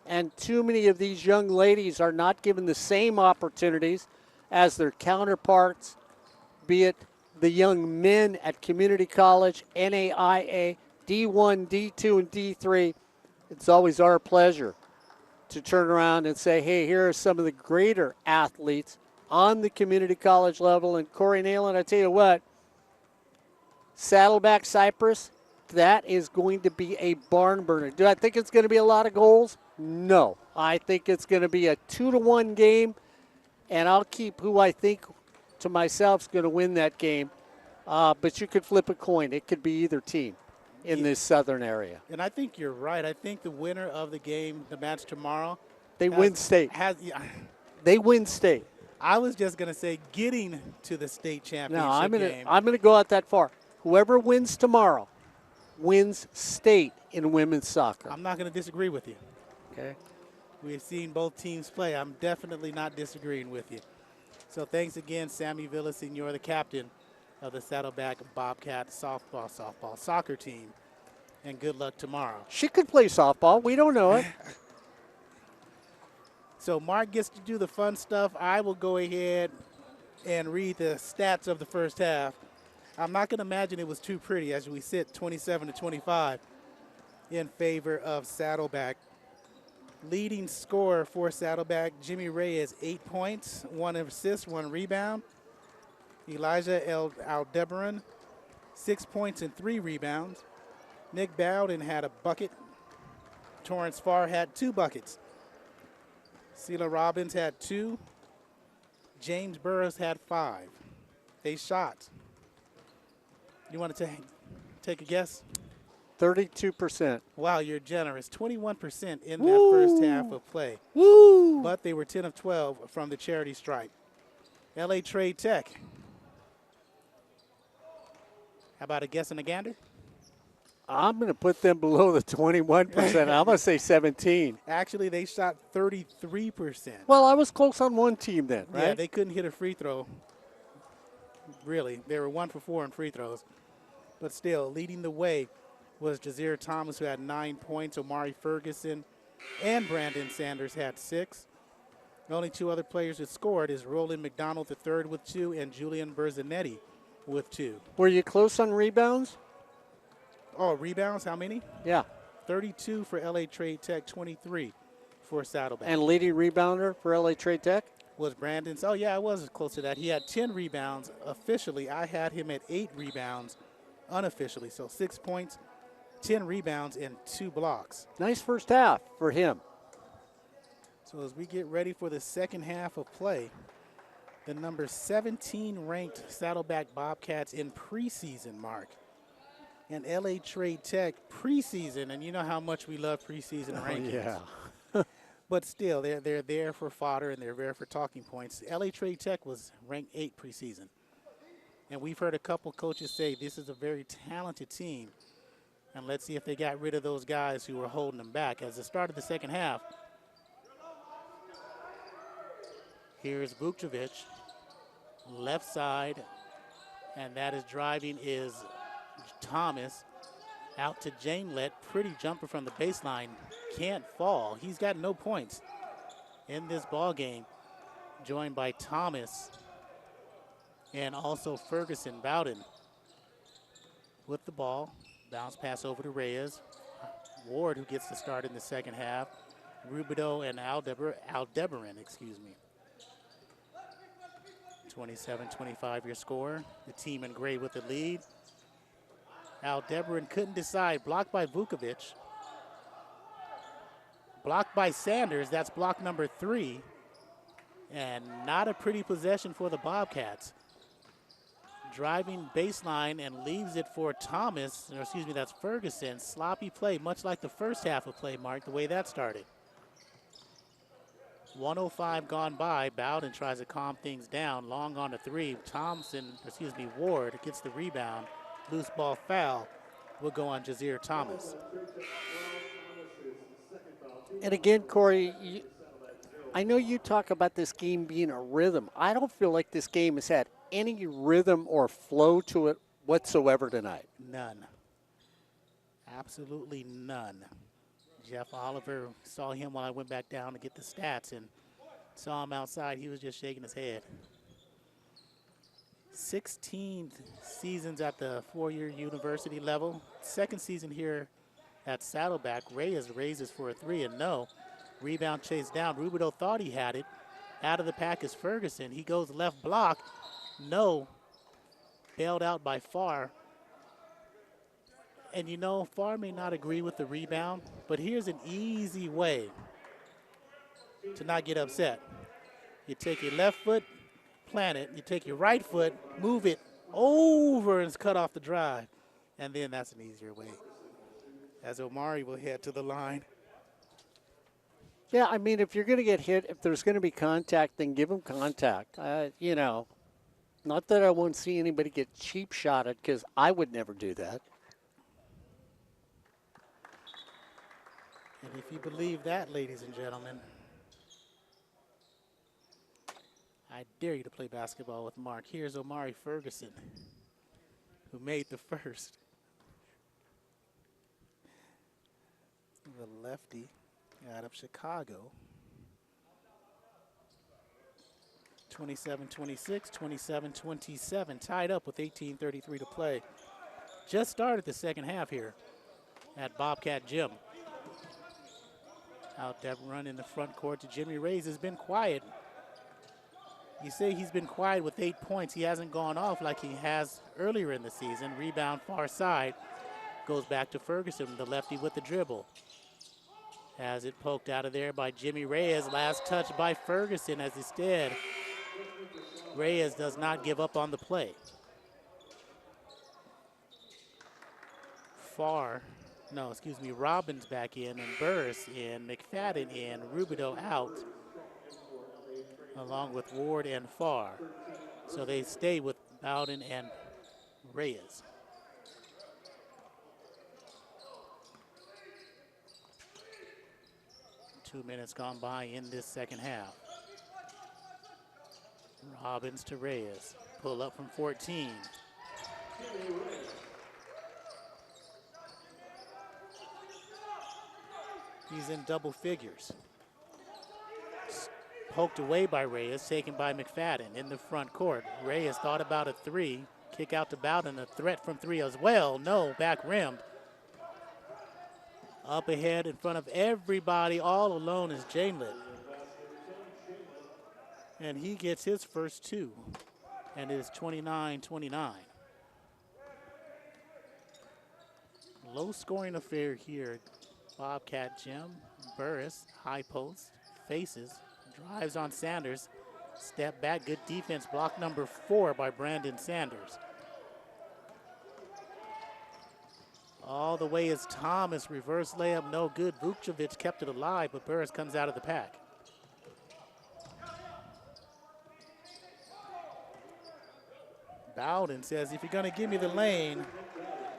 and too many of these young ladies are not given the same opportunities as their counterparts, be it the young men at community college, NAIA, D1, D2, and D3. It's always our pleasure to turn around and say, hey, here are some of the greater athletes on the community college level. And Corey Neyland, I tell you what, Saddleback Cypress, that is going to be a barn burner. Do I think it's going to be a lot of goals? No. I think it's going to be a 2-1 game, and I'll keep who I think to myself is going to win that game. But you could flip a coin. It could be either team in this southern area. And I think you're right. I think the winner of the game, the match tomorrow, they win state. They win state. I was just going to say getting to the state championship game. I'm going to go out that far. Whoever wins tomorrow wins state in women's soccer. I'm not going to disagree with you. Okay. We've seen both teams play. I'm definitely not disagreeing with you. So thanks again, Sammy Villasenor, the captain of the Saddleback Bobcat soccer team. And good luck tomorrow. She could play softball. We don't know it. So Mark gets to do the fun stuff. I will go ahead and read the stats of the first half. I'm not going to imagine it was too pretty as we sit 27-25 in favor of Saddleback. Leading scorer for Saddleback, Jimmy Reyes, 8 points, 1 assist, 1 rebound. Elijah Aldebaran, 6 points and 3 rebounds. Nick Bowden had a bucket. Torrance Farr had 2 buckets. Celia Robbins had 2. James Burris had 5. They shot. You want to take a guess? 32%. Wow, you're generous. 21% in Woo! that first half of play. Woo! But they were 10 of 12 from the charity stripe. LA Trade Tech. How about a guess and a gander? I'm going to put them below the 21%. I'm going to say 17. Actually, they shot 33%. Well, I was close on one team then, right? Yeah, they couldn't hit a free throw. Really, they were 1 for 4 in free throws. But still, leading the way was Jazir Thomas, who had 9 points. Omari Ferguson and Brandon Sanders had 6. The only 2 other players that scored is Roland McDonald III with 2 and Julian Berzanetti with 2. Were you close on rebounds? Oh, rebounds, how many? Yeah. 32 for LA Trade Tech, 23 for Saddleback. And leading rebounder for LA Trade Tech? Was Brandon's. Oh, yeah, I was close to that. He had 10 rebounds officially. I had him at 8 rebounds unofficially. So 6 points, 10 rebounds, and 2 blocks. Nice first half for him. So as we get ready for the second half of play, the number 17 ranked Saddleback Bobcats in preseason, Mark, and LA Trade Tech preseason, and you know how much we love preseason rankings. Yeah. But still, they're there for fodder and they're there for talking points. LA Trade Tech was ranked 8 preseason. And we've heard a couple coaches say this is a very talented team. And let's see if they got rid of those guys who were holding them back. As the start of the second half, here's Vukcevic, left side, and that is driving is Thomas. Out to Janelet, pretty jumper from the baseline, can't fall. He's got no points in this ball game, joined by Thomas and also Ferguson. Bowden with the ball, bounce pass over to Reyes. Ward, who gets the start in the second half. Rubido and Aldebaran, 27-25 your score. The team in gray with the lead. Aldebaran couldn't decide. Blocked by Vukovic. Blocked by Sanders. That's block number 3. And not a pretty possession for the Bobcats. Driving baseline and leaves it for Thomas. Or excuse me, that's Ferguson. Sloppy play, much like the first half of play, Mark, the way that started. 1:05 gone by. Bowden tries to calm things down. Long on the 3. Ward gets the rebound. Loose ball foul will go on Jazir Thomas. And again, Corey, I know you talk about this game being a rhythm. I don't feel like this game has had any rhythm or flow to it whatsoever tonight. None. Absolutely none. Jeff Oliver, saw him while I went back down to get the stats and saw him outside. He was just shaking his head. 16 seasons at the 4-year university level. Second season here at Saddleback. Reyes raises for a 3 and no. Rebound chased down. Rubido thought he had it. Out of the pack is Ferguson. He goes left block. No. Bailed out by Farr. And you know, Farr may not agree with the rebound, but here's an easy way to not get upset. You take your left foot, plant it. You take your right foot, move it over, and it's cut off the drive. And then that's an easier way. As Omari will head to the line. Yeah, I mean, if you're going to get hit, if there's going to be contact, then give them contact. You know, not that I won't see anybody get cheap shotted, because I would never do that. And if you believe that, ladies and gentlemen, I dare you to play basketball with Mark. Here's Omari Ferguson, who made the first. The lefty out of Chicago. 27-26, 27-27, tied up with 18:33 to play. Just started the second half here at Bobcat Gym. Out that run in the front court to Jimmy Reyes has been quiet. You say he's been quiet with 8 points. He hasn't gone off like he has earlier in the season. Rebound far side. Goes back to Ferguson, the lefty with the dribble. Has it poked out of there by Jimmy Reyes. Last touch by Ferguson as instead Reyes does not give up on the play. Robbins back in and Burris in, McFadden in, Rubidoux out, along with Ward and Farr. So they stay with Bowden and Reyes. Two minutes gone by in this second half. Robbins to Reyes. Pull up from 14. He's in double figures. Poked away by Reyes, taken by McFadden in the front court. Reyes thought about a three. Kick out to Bowden, a threat from three as well. No, back rimmed. Up ahead in front of everybody, all alone is Janelett. And he gets his first two. And it is 29-29. Low scoring affair here. Bobcat Gym, Burris, high post, faces, drives on Sanders. Step back, good defense, block number 4 by Brandon Sanders. All the way is Thomas, reverse layup, no good. Vukcevic kept it alive, but Burris comes out of the pack. Bowden says, if you're gonna give me the lane,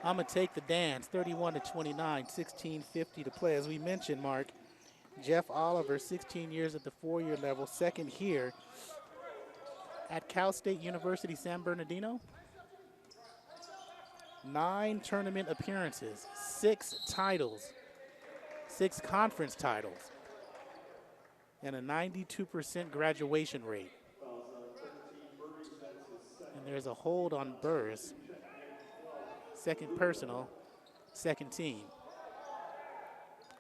I'm gonna take the dance. 31-29, 16:50 to play. As we mentioned, Mark, Jeff Oliver, 16 years at the 4-year level, second here at Cal State University San Bernardino. 9 tournament appearances, 6 titles, 6 conference titles, and a 92% graduation rate. And there's a hold on Burris. Second personal, second team.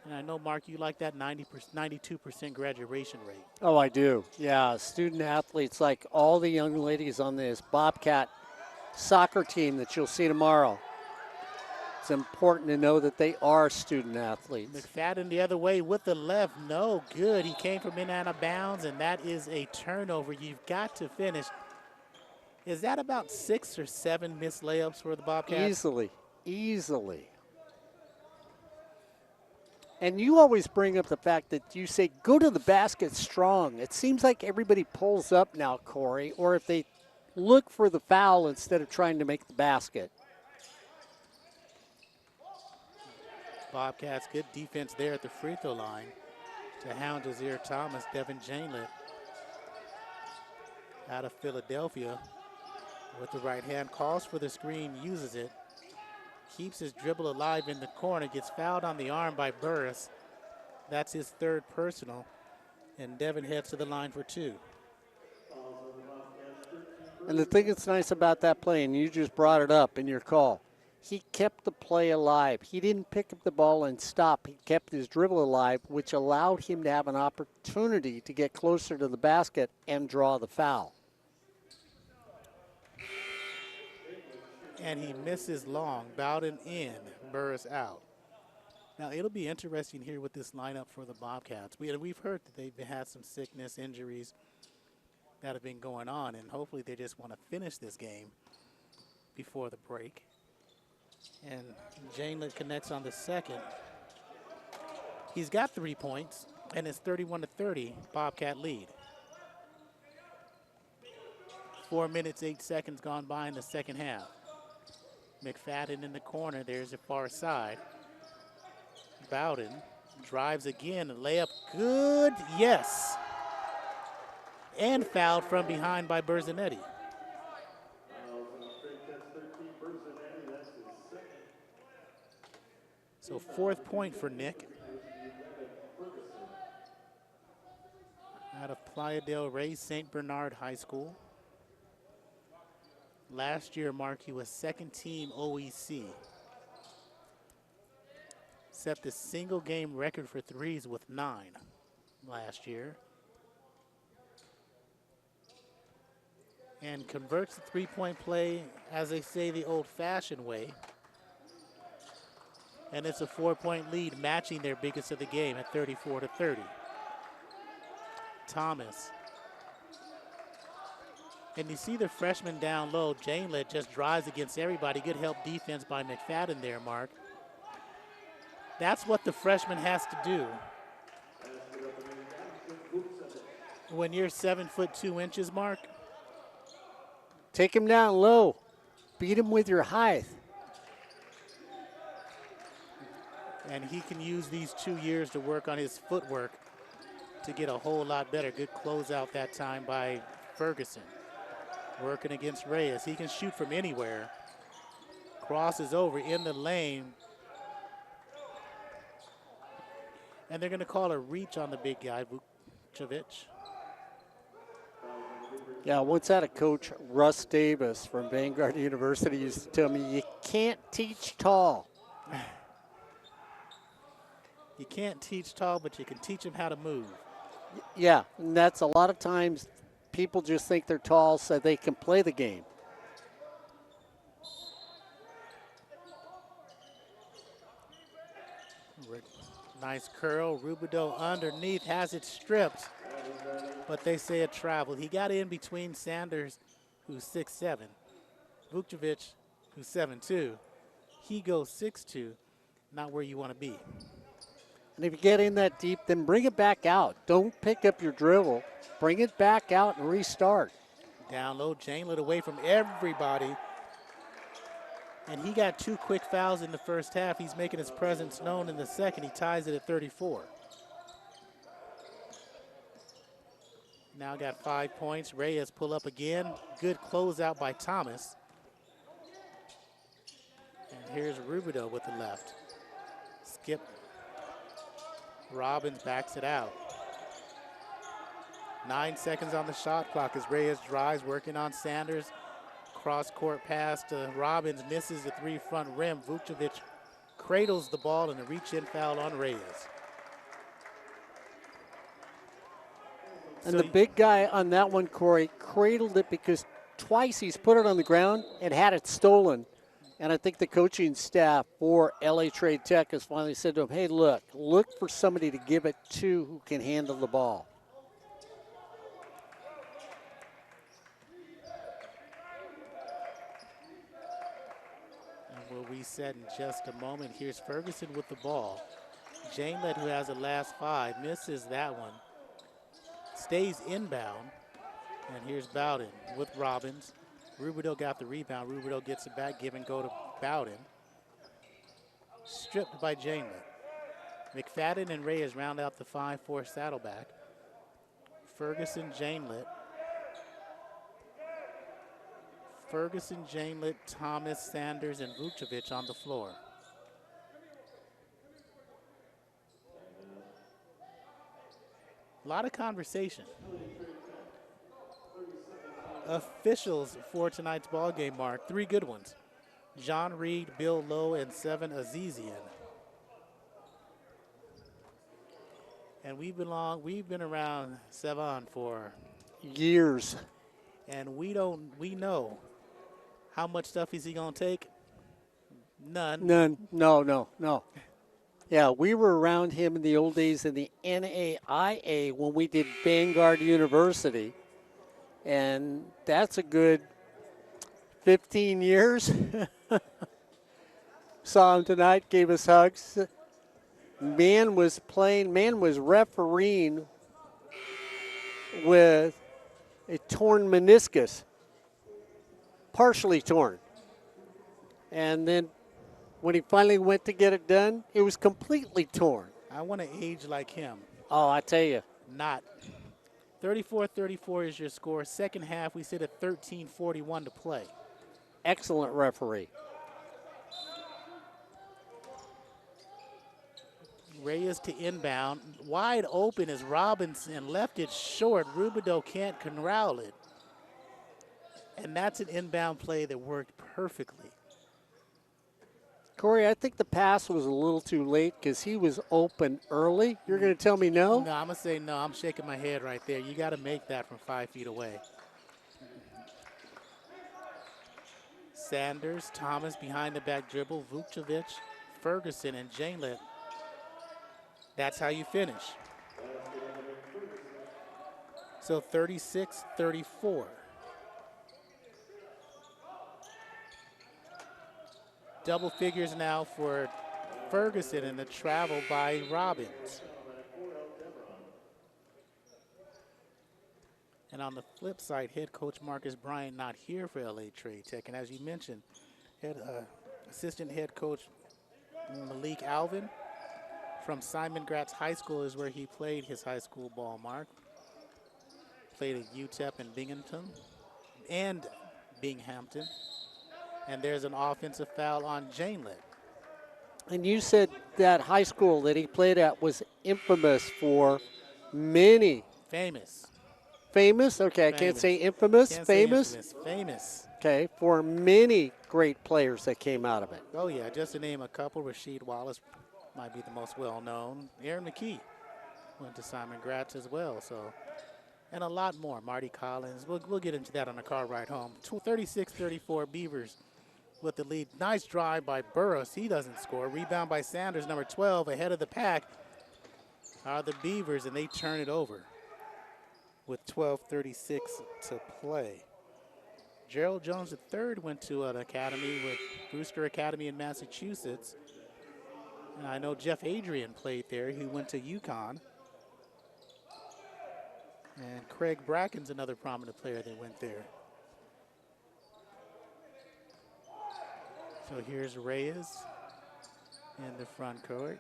And I know, Mark, you like that 92% graduation rate. Oh, I do. Yeah, student athletes like all the young ladies on this Bobcat soccer team that you'll see tomorrow. It's important to know that they are student athletes. McFadden the other way with the left, no good. He came from in and out of bounds, and that is a turnover. You've got to finish. Is that about 6 or 7 missed layups for the Bobcats? Easily. And you always bring up the fact that you say, go to the basket strong. It seems like everybody pulls up now, Corey, or if they look for the foul instead of trying to make the basket. Bobcats, good defense there at the free throw line to hound Jazir Thomas. Devin Janelett out of Philadelphia with the right hand, calls for the screen, uses it, keeps his dribble alive in the corner, gets fouled on the arm by Burris. That's his 3rd personal, and Devin heads to the line for 2. And the thing that's nice about that play, and you just brought it up in your call, he kept the play alive. He didn't pick up the ball and stop. He kept his dribble alive, which allowed him to have an opportunity to get closer to the basket and draw the foul. And he misses long. Bowden in, Burris out. Now, it'll be interesting here with this lineup for the Bobcats. We've heard that they've had some sickness, injuries that have been going on, and hopefully they just want to finish this game before the break. And Janelett connects on the second. He's got 3 points, and it's 31-30, Bobcat lead. 4 minutes, 8 seconds gone by in the second half. McFadden in the corner, there's the far side. Bowden drives again, a layup, good, yes. And fouled from behind by Berzanetti. So 4th point for Nick. Out of Playa del Rey, St. Bernard High School. Last year, Mark, he was 2nd team OEC. set the single game record for threes with 9 last year. And converts the three-point play, as they say, the old-fashioned way. And it's a 4-point lead, matching their biggest of the game at 34-30. Thomas. And you see the freshman down low. Janelett just drives against everybody. Good help defense by McFadden there, Mark. That's what the freshman has to do. When you're 7 foot 2 inches, Mark. Take him down low. Beat him with your height. And he can use these 2 years to work on his footwork to get a whole lot better. Good closeout that time by Ferguson. Working against Reyes. He can shoot from anywhere. Crosses over in the lane. And they're going to call a reach on the big guy, Vucevic. Yeah, once had a coach, Russ Davis from Vanguard University, used to tell me, you can't teach tall. You can't teach tall, but you can teach them how to move. Yeah, and that's a lot of times people just think they're tall so they can play the game. Nice curl. Rubidoux underneath, has it stripped, but they say it traveled. He got in between Sanders, who's 6'7", Vucevic, who's 7'2". He goes 6'2", not where you want to be. And if you get in that deep, then bring it back out. Don't pick up your dribble. Bring it back out and restart. Down low, Janelett away from everybody. And he got 2 quick fouls in the first half. He's making his presence known in the second. He ties it at 34. Now got 5 points. Reyes pull up again. Good closeout by Thomas. And here's Rubidoux with the left. Skip. Robbins backs it out. 9 seconds on the shot clock as Reyes drives, working on Sanders. Cross-court pass to Robbins, misses the 3-front rim. Vucevic cradles the ball and a reach-in foul on Reyes. And the big guy on that one, Corey, cradled it because twice he's put it on the ground and had it stolen. And I think the coaching staff for LA Trade Tech has finally said to him, hey, look for somebody to give it to who can handle the ball. We'll reset in just a moment. Here's Ferguson with the ball. Janelett, who has the last 5, misses that one. Stays inbound. And here's Bowden with Robbins. Rubidoux got the rebound. Rubidoux gets it back, give and go to Bowden. Stripped by Janelett. McFadden and Reyes round out the 5-4 Saddleback. Ferguson, Janelett. Ferguson, Janelett, Thomas, Sanders, and Vucevic on the floor. A lot of conversation. Officials for tonight's ball game, Mark. 3 good ones. John Reed, Bill Lowe, and 7 Azizian. And we've been around Sevan for years. And we know how much stuff is he gonna take? None. No. Yeah, we were around him in the old days in the NAIA when we did Vanguard University. And that's a good 15 years. Saw him tonight, gave us hugs. Man was refereeing with a torn meniscus, partially torn. And then when he finally went to get it done, it was completely torn. I want to age like him. Oh, I tell you. Not. 34-34 is your score. Second half, we sit at 13:41 to play. Excellent referee. Reyes to inbound. Wide open as Robinson left it short. Rubidoux can't corral it. And that's an inbound play that worked perfectly. Corey, I think the pass was a little too late because he was open early. You're going to tell me no? No, I'm going to say no. I'm shaking my head right there. You got to make that from 5 feet away. Sanders, Thomas behind the back dribble, Vukcevic, Ferguson, and Janlet. That's how you finish. So 36-34. Double figures now for Ferguson and the travel by Robbins. And on the flip side, head coach Marcus Bryant not here for LA Trade Tech. And as you mentioned, assistant head coach Malik Alvin from Simon Gratz High School is where he played his high school ball, Mark. Played at UTEP in Binghamton and Binghamton. And there's an offensive foul on Janlet. And you said that high school that he played at was infamous for many. Famous. Famous? Okay, Famous. I can't say infamous. Can't say famous? infamous. Famous. Okay, for many great players that came out of it. Oh, yeah, just to name a couple, Rasheed Wallace might be the most well-known. Aaron McKee went to Simon Gratz as well, so. And a lot more. Marty Collins. We'll get into that on the car ride home. 36-34 Beavers with the lead. Nice drive by Burris. He doesn't score. Rebound by Sanders, number 12. Ahead of the pack are the Beavers, and they turn it over with 12:36 to play. Gerald Jones III went to an academy with Brewster Academy in Massachusetts. And I know Jeff Adrian played there. He went to UConn. And Craig Bracken's another prominent player that went there. So here's Reyes in the front court.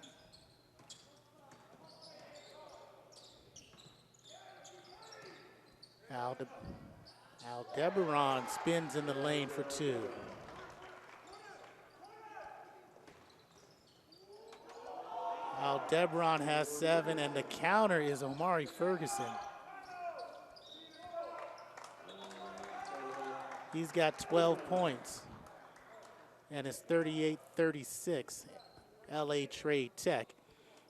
Aldebaran spins in the lane for two. Aldebaran has 7, and the counter is Omari Ferguson. He's got 12 points, and it's 38-36, LA Trade Tech.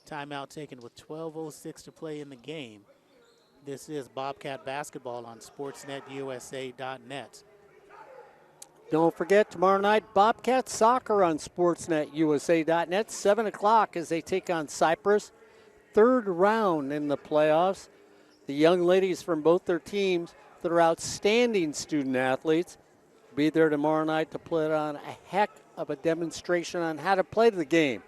Timeout taken with 12:06 to play in the game. This is Bobcat basketball on SportsNetUSA.net. Don't forget, tomorrow night, Bobcat soccer on SportsNetUSA.net, 7 o'clock as they take on Cyprus. Third round in the playoffs. The young ladies from both their teams that are outstanding student athletes will be there tomorrow night to put on a heck of a demonstration on how to play the game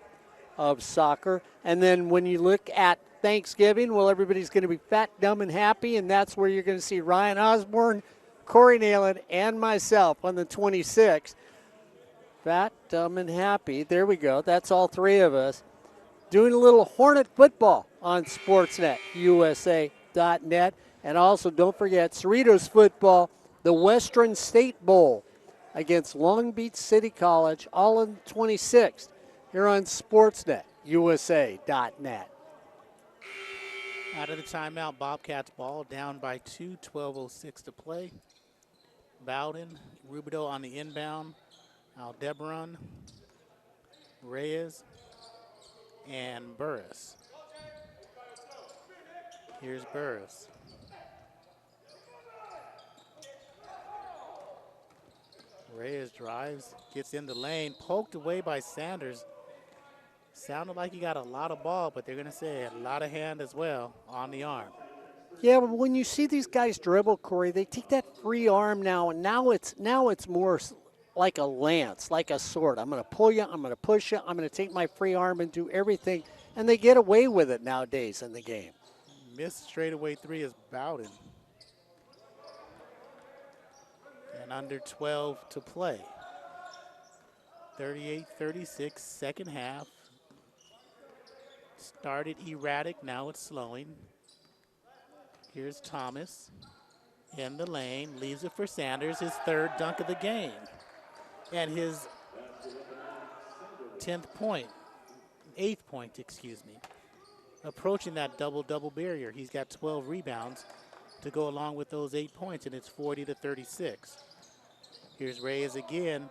of soccer. And then when you look at Thanksgiving, well, everybody's going to be fat, dumb, and happy, and that's where you're going to see Ryan Osborne, Corey Neyland, and myself on the 26th. Fat, dumb, and happy. There we go. That's all three of us doing a little Hornet football on SportsNetUSA.net. And also, don't forget, Cerritos football, the Western State Bowl against Long Beach City College, all on the 26th here on SportsNetUSA.net. Out of the timeout, Bobcats ball down by 2, 12:06 to play. Bowden, Rubido on the inbound, Aldebaran, Reyes, and Burris. Here's Burris. Reyes drives, gets in the lane, poked away by Sanders. Sounded like he got a lot of ball, but they're going to say a lot of hand as well on the arm. Yeah, but when you see these guys dribble, Corey, they take that free arm now, and now it's more like a lance, like a sword. I'm going to pull you, I'm going to push you, I'm going to take my free arm and do everything, and they get away with it nowadays in the game. Missed straightaway three is Bowden. And under 12 to play. 38-36, second half. Started erratic, now it's slowing. Here's Thomas in the lane, leaves it for Sanders, his third dunk of the game. And his 8th point, approaching that double-double barrier. He's got 12 rebounds to go along with those 8 points, and it's 40-36. Here's Reyes again.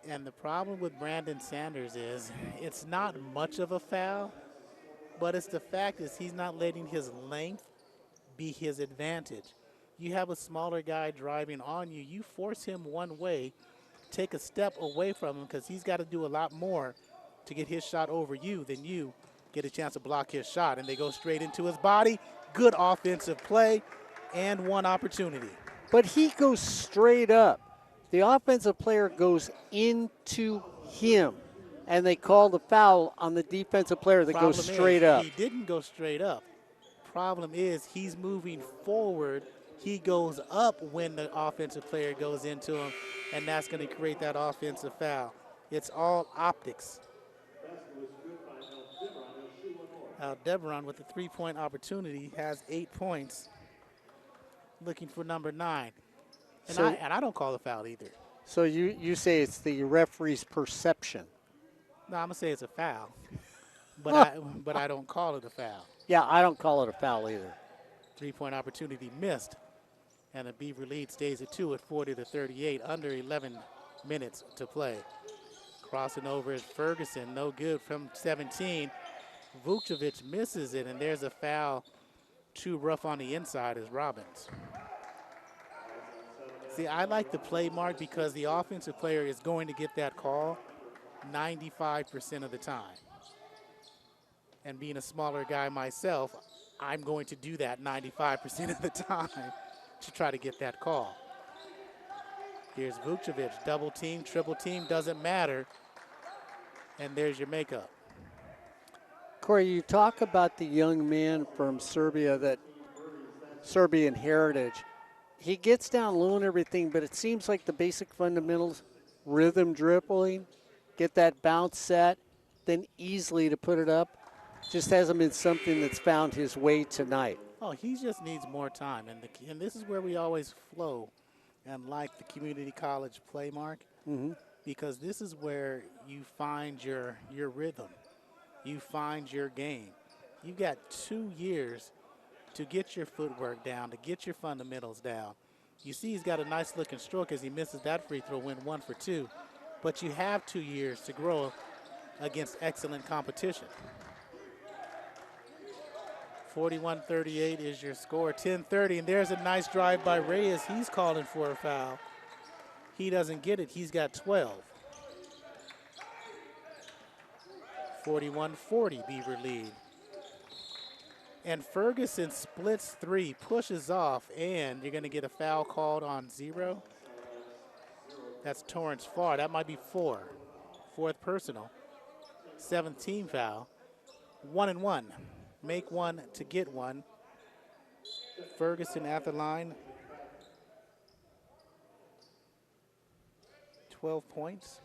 And the problem with Brandon Sanders is it's not much of a foul, but it's the fact is he's not letting his length be his advantage. You have a smaller guy driving on you. You force him one way, take a step away from him because he's got to do a lot more to get his shot over you than you get a chance to block his shot. And they go straight into his body. Good offensive play and one opportunity. But he goes straight up. The offensive player goes into him, and they call the foul on the defensive player that goes straight up. He didn't go straight up. Problem is he's moving forward. He goes up when the offensive player goes into him, and that's going to create that offensive foul. It's all optics. Aldebaran with the three-point opportunity has 8 points, looking for number 9. And, I don't call the foul either. So you say it's the referee's perception. No, I'm going to say it's a foul, but I don't call it a foul. Yeah, I don't call it a foul either. Three-point opportunity missed, and the Beaver lead stays at 2 at 40-38, under 11 minutes to play. Crossing over is Ferguson, no good from 17. Vukcevic misses it, and there's a foul. Too rough on the inside is Robbins. See, I like the play, Mark, because the offensive player is going to get that call 95% of the time. And being a smaller guy myself, I'm going to do that 95% of the time to try to get that call. Here's Vukcevic, double team, triple team, doesn't matter. And there's your makeup. Corey, you talk about the young man from Serbia, that Serbian heritage. He gets down low and everything, but it seems like the basic fundamentals, rhythm dribbling, get that bounce set, then easily to put it up, just hasn't been something that's found his way tonight. Oh, he just needs more time. And this is where we always flow and like the community college play, Mark, because this is where you find your rhythm. You find your game. You've got 2 years to get your footwork down, to get your fundamentals down. You see he's got a nice looking stroke as he misses that free throw, went 1 for 2. But you have 2 years to grow against excellent competition. 41-38 is your score, 10-30, and there's a nice drive by Reyes. He's calling for a foul. He doesn't get it. He's got 12. 41-40 Beaver lead. And Ferguson splits 3, pushes off, and you're going to get a foul called on 0. That's Torrance Farr. That might be 4. 4th personal. 7th team foul. 1-1. Make 1 to get 1. Ferguson at the line. 12 points.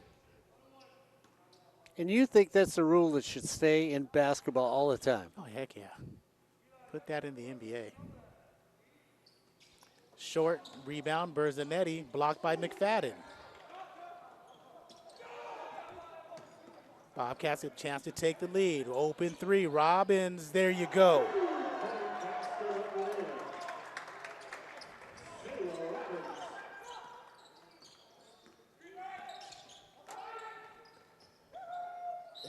And you think that's a rule that should stay in basketball all the time? Oh, heck yeah. Put that in the NBA. Short rebound, Berzanetti, blocked by McFadden. Bobcats have a chance to take the lead. Open 3, Robbins, there you go.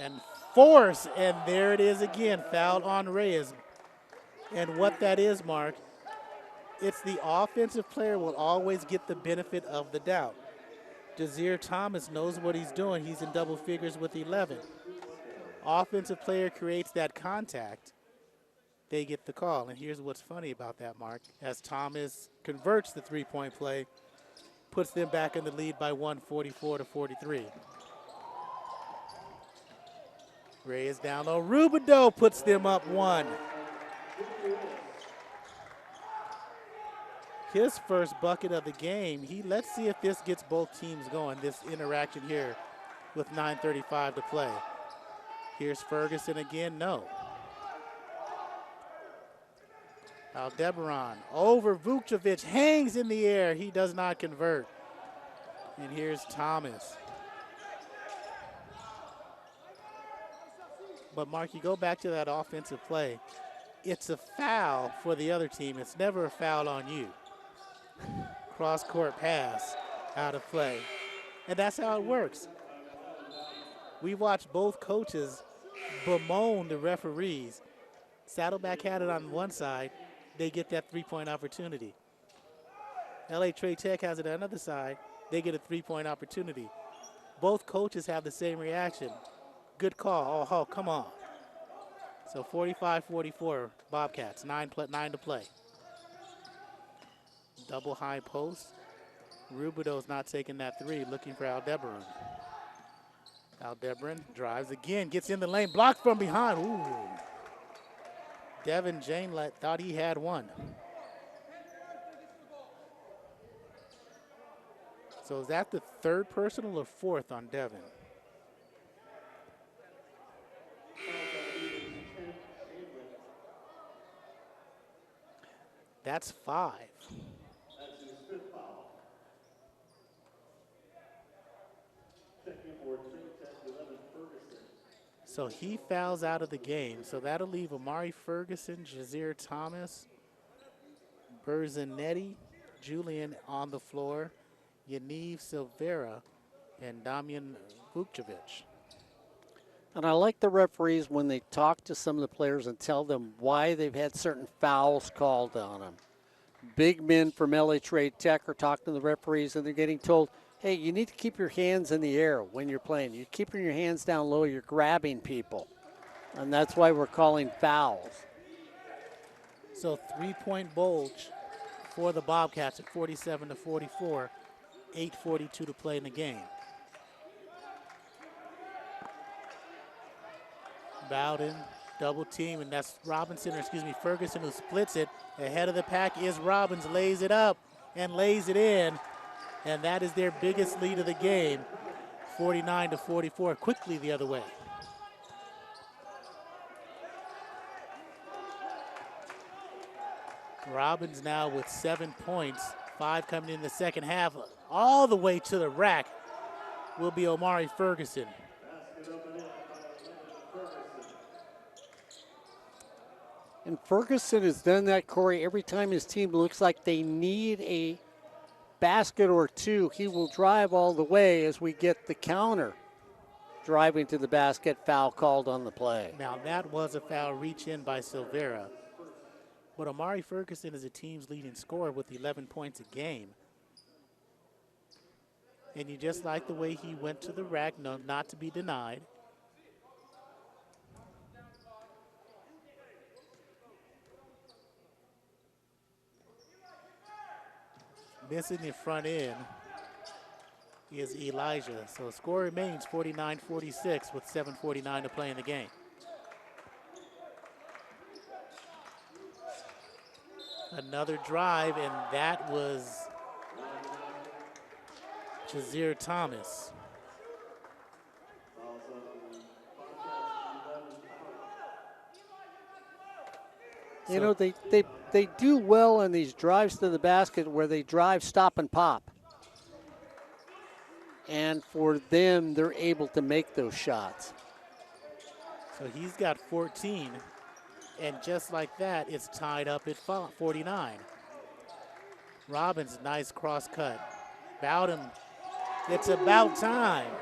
And force, and there it is again, fouled on Reyes. And what that is, Mark, it's the offensive player will always get the benefit of the doubt. Desir Thomas knows what he's doing. He's in double figures with 11. Offensive player creates that contact. They get the call. And here's what's funny about that, Mark. As Thomas converts the three-point play, puts them back in the lead by 1, 44-43. Reyes down low. Rubidoux puts them up 1. His first bucket of the game. Let's see if this gets both teams going, this interaction here with 9:35 to play. Here's Ferguson again, no. Aldebaran over Vukcevic, hangs in the air. He does not convert. And here's Thomas. But, Mark, you go back to that offensive play. It's a foul for the other team. It's never a foul on you. Cross-court pass out of play. And that's how it works. We watched both coaches bemoan the referees. Saddleback had it on one side. They get that three-point opportunity. LA Trade Tech has it on the other side. They get a three-point opportunity. Both coaches have the same reaction. Good call. Oh, come on. So 45-44 Bobcats, 9 to play. Double high post. Rubido's not taking that three, looking for Aldebaran. Aldebaran drives again, gets in the lane, blocked from behind. Ooh. Devin Jane thought he had one. So is that the third personal or fourth on Devin? That's 5. So he fouls out of the game. So that'll leave Amari Ferguson, Jazeer Thomas, Berzanetti, Julian on the floor, Yaniv Silvera, and Damian Vukcevic. And I like the referees when they talk to some of the players and tell them why they've had certain fouls called on them. Big men from LA Trade Tech are talking to the referees and they're getting told, hey, you need to keep your hands in the air when you're playing. You're keeping your hands down low, you're grabbing people. And that's why we're calling fouls. So 3-point bulge for the Bobcats at 47-44, 8:42 to play in the game. Bowden, double team, and that's Ferguson who splits it. Ahead of the pack is Robbins, lays it up and lays it in. And that is their biggest lead of the game, 49-44, quickly the other way. Robbins now with 7 points, 5 coming in the second half, all the way to the rack will be Omari Ferguson. And Ferguson has done that, Corey, every time his team looks like they need a basket or two, he will drive all the way as we get the counter. Driving to the basket, foul called on the play. Now that was a foul reach in by Silvera. But Omari Ferguson is the team's leading scorer with 11 points a game. And you just like the way he went to the rack, no, not to be denied. Missing the front end is Elijah. So score remains 49-46 with 7:49 to play in the game. Another drive, and that was Jazeer Thomas. You know, they do well on these drives to the basket where they drive, stop, and pop. And for them, they're able to make those shots. So he's got 14. And just like that, it's tied up at 49. Robbins, nice cross cut. Bowden, it's about time.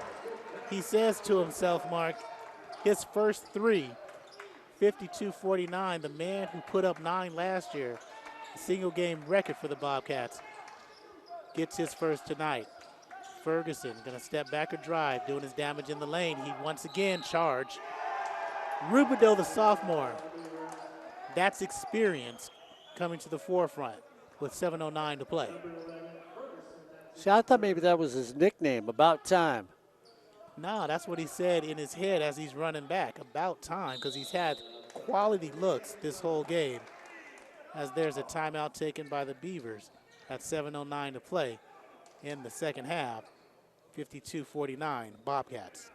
He says to himself, Mark, his first three, 52-49, the man who put up 9 last year, single game record for the Bobcats, gets his first tonight. Ferguson gonna step back or drive, doing his damage in the lane. He once again charged. Rubido, the sophomore, that's experience coming to the forefront with 7:09 to play. See, I thought maybe that was his nickname, About Time. No, that's what he said in his head as he's running back. About time, because he's had quality looks this whole game. As there's a timeout taken by the Beavers at 7:09 to play in the second half. 52-49, Bobcats.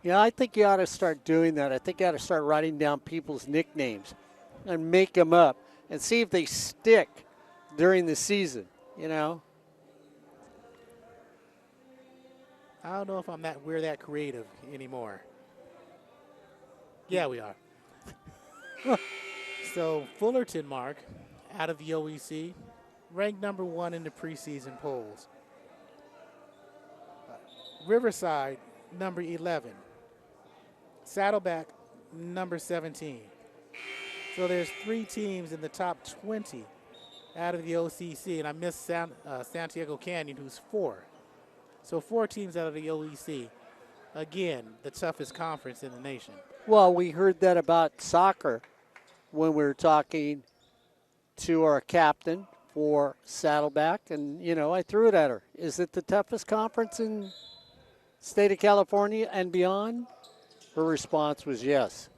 Yeah, I think you ought to start doing that. I think you ought to start writing down people's nicknames and make them up and see if they stick during the season, you know? I don't know if we're that creative anymore. Yeah, we are. So Fullerton, Mark, out of the OEC, ranked number 1 in the preseason polls. Riverside, number 11. Saddleback, number 17. So there's 3 teams in the top 20 out of the OCC, and I missed Santiago Canyon, who's 4. So 4 teams out of the OEC. Again, the toughest conference in the nation. Well, we heard that about soccer when we were talking to our captain for Saddleback, and, you know, I threw it at her. Is it the toughest conference in state of California and beyond? Her response was yes.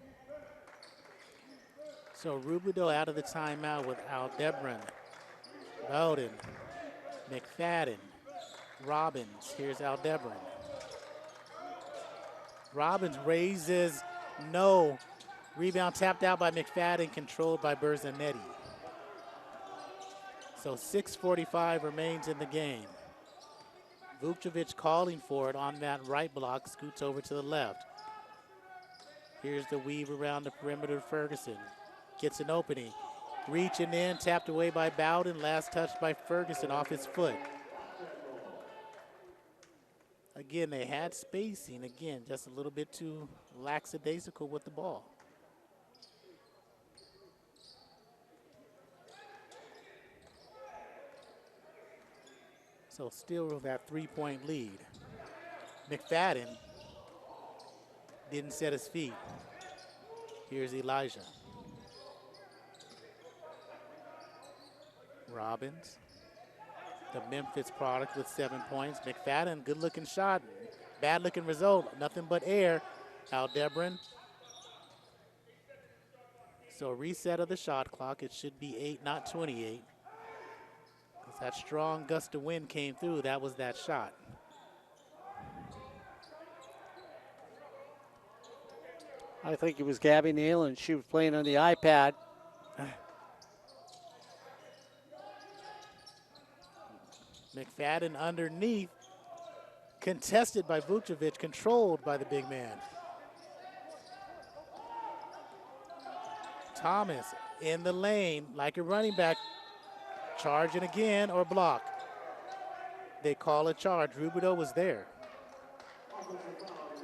So Rubidoux out of the timeout with Aldebaran, Bowden, McFadden, Robbins. Here's Aldebaran. Robbins raises, no. Rebound tapped out by McFadden, controlled by Berzanetti. So 6:45 remains in the game. Vukcevic calling for it on that right block, scoots over to the left. Here's the weave around the perimeter of Ferguson. Gets an opening. Reaching in, tapped away by Bowden. Last touch by Ferguson off his foot. Again, they had spacing. Again, just a little bit too lackadaisical with the ball. So still with that 3-point lead. McFadden didn't set his feet. Here's Elijah. Robbins, the Memphis product with 7 points. McFadden, good looking shot, bad looking result, nothing but air. Aldebaran. So reset of the shot clock, it should be 8, not 28. As that strong gust of wind came through, that was that shot. I think it was Gabby Neyland. She was playing on the iPad. McFadden underneath, contested by Vukcevic, controlled by the big man. Thomas in the lane, like a running back, charging again or block. They call a charge. Rubidoux was there.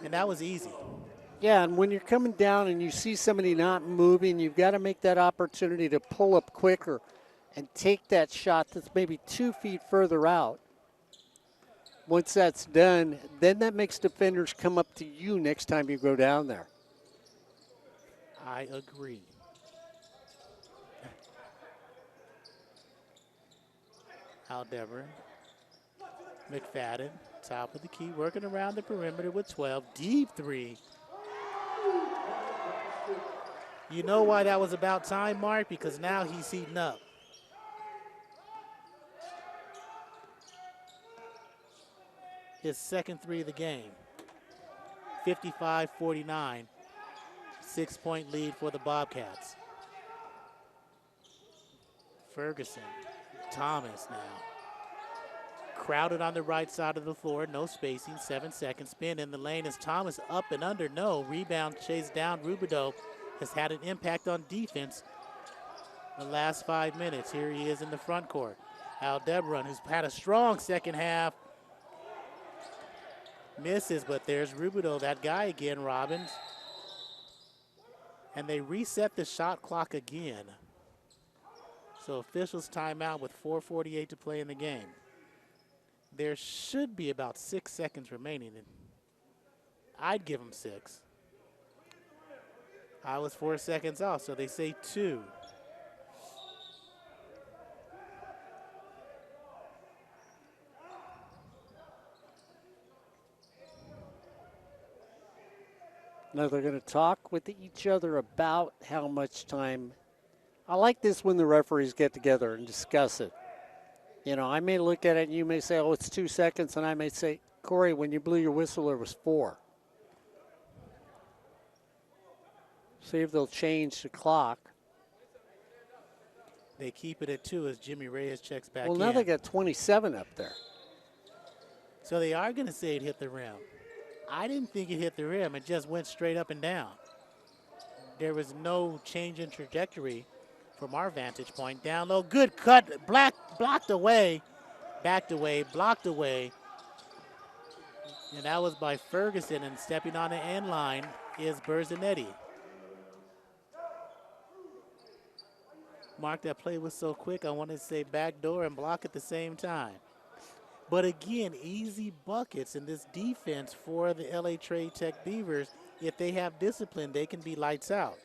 And that was easy. Yeah, and when you're coming down and you see somebody not moving, you've got to make that opportunity to pull up quicker and take that shot that's maybe 2 feet further out. Once that's done, then that makes defenders come up to you next time you go down there. I agree. Aldebaran, McFadden, top of the key, working around the perimeter with 12. Deep 3. You know why that was about time, Mark? Because now he's heating up. His second 3 of the game. 55-49. 6-point lead for the Bobcats. Ferguson, Thomas now. Crowded on the right side of the floor, no spacing, 7 seconds. Spin in the lane is Thomas up and under, no. Rebound chased down. Rubidoux has had an impact on defense the last 5 minutes. Here he is in the front court. Aldebaran, who's had a strong second half, misses, but there's Rubidoux, that guy again, Robbins. And they reset the shot clock again. So officials timeout with 4:48 to play in the game. There should be about 6 seconds remaining. I'd give them 6. I was 4 seconds off, so they say 2. Now they're going to talk with each other about how much time. I like this when the referees get together and discuss it. You know, I may look at it and you may say, oh, it's 2 seconds. And I may say, Corey, when you blew your whistle, there was 4. See if they'll change the clock. They keep it at 2 as Jimmy Reyes checks back in. Well, now they got 27 up there. So they are going to say it hit the rim. I didn't think it hit the rim. It just went straight up and down. There was no change in trajectory from our vantage point. Down low, good cut, blocked away, backed away, blocked away. And that was by Ferguson, and stepping on the end line is Berzanetti. Mark, that play was so quick, I wanted to say backdoor and block at the same time. But again, easy buckets in this defense for the LA Trade Tech Beavers. If they have discipline, they can be lights out.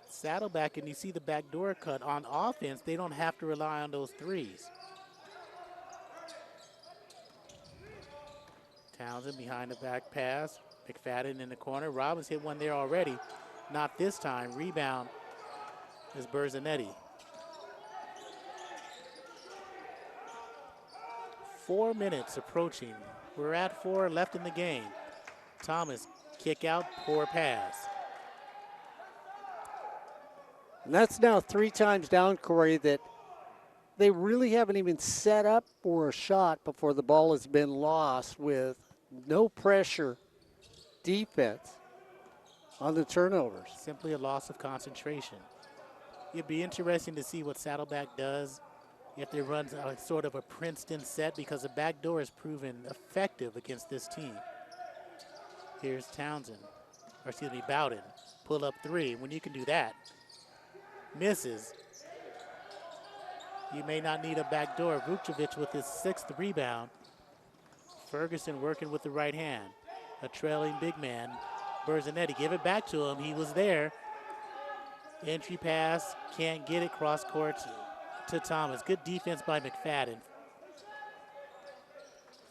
Saddleback, and you see the backdoor cut on offense, they don't have to rely on those threes. Townsend behind the back pass. McFadden in the corner. Robbins hit one there already. Not this time. Rebound is Berzanetti. 4 minutes approaching. We're at 4 left in the game. Thomas, kick out, poor pass. And that's now 3 times down, Corey, that they really haven't even set up for a shot before the ball has been lost with no pressure defense on the turnovers. Simply a loss of concentration. It'd be interesting to see what Saddleback does if they run a sort of a Princeton set, because the back door has proven effective against this team. Here's Townsend, or excuse me, Bowden. Pull up 3. When you can do that, misses. You may not need a back door. Vucevic with his 6th rebound. Ferguson working with the right hand. A trailing big man. Berzanetti, give it back to him. He was there. Entry pass, can't get it. Cross court to Thomas. Good defense by McFadden.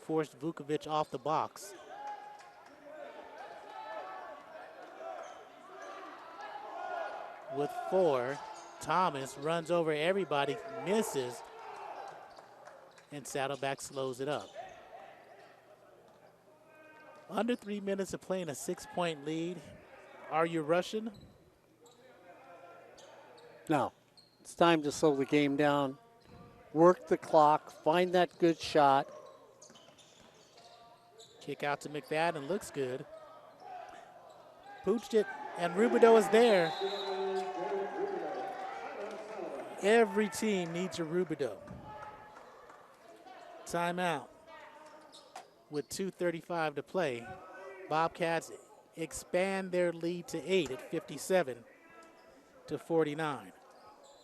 Forced Vucevic off the box. With 4, Thomas runs over everybody, misses, and Saddleback slows it up. Under 3 minutes of playing, a 6-point lead. Are you rushing? No. It's time to slow the game down, work the clock, find that good shot. Kick out to McFadden, looks good. Pooched it, and Rubidoux is there. Every team needs a Rubidoux. Timeout with 2:35 to play. Bobcats expand their lead to 8 at 57-49.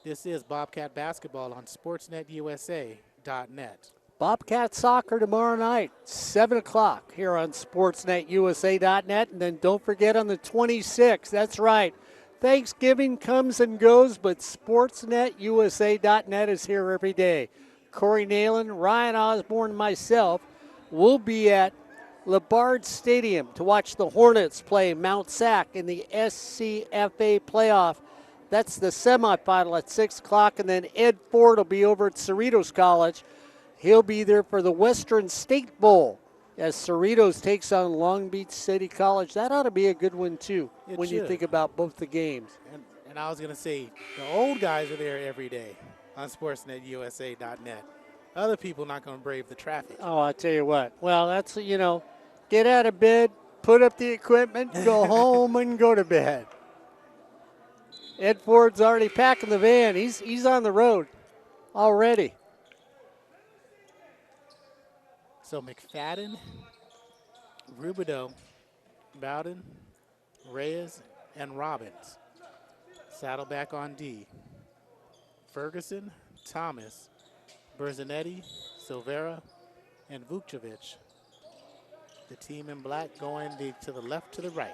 This is Bobcat basketball on SportsNetUSA.net. Bobcat soccer tomorrow night, 7 o'clock here on SportsNetUSA.net. And then don't forget on the 26th, that's right, Thanksgiving comes and goes, but SportsNetUSA.net is here every day. Corey Neyland, Ryan Osborne, and myself will be at LaBarge Stadium to watch the Hornets play Mount Sac in the SCFA playoff. That's the semifinal at 6 o'clock, and then Ed Ford will be over at Cerritos College. He'll be there for the Western State Bowl as Cerritos takes on Long Beach City College. That ought to be a good one, too, when you think about both the games. And I was going to say, the old guys are there every day on SportsNetUSA.net. Other people not going to brave the traffic. Oh, I tell you what. Well, that's, get out of bed, put up the equipment, go home, and go to bed. Ed Ford's already packing the van. He's on the road already. So McFadden, Rubidoux, Bowden, Reyes, and Robbins. Saddleback on D. Ferguson, Thomas, Berzanetti, Silvera, and Vucevic. The team in black going to the left to the right.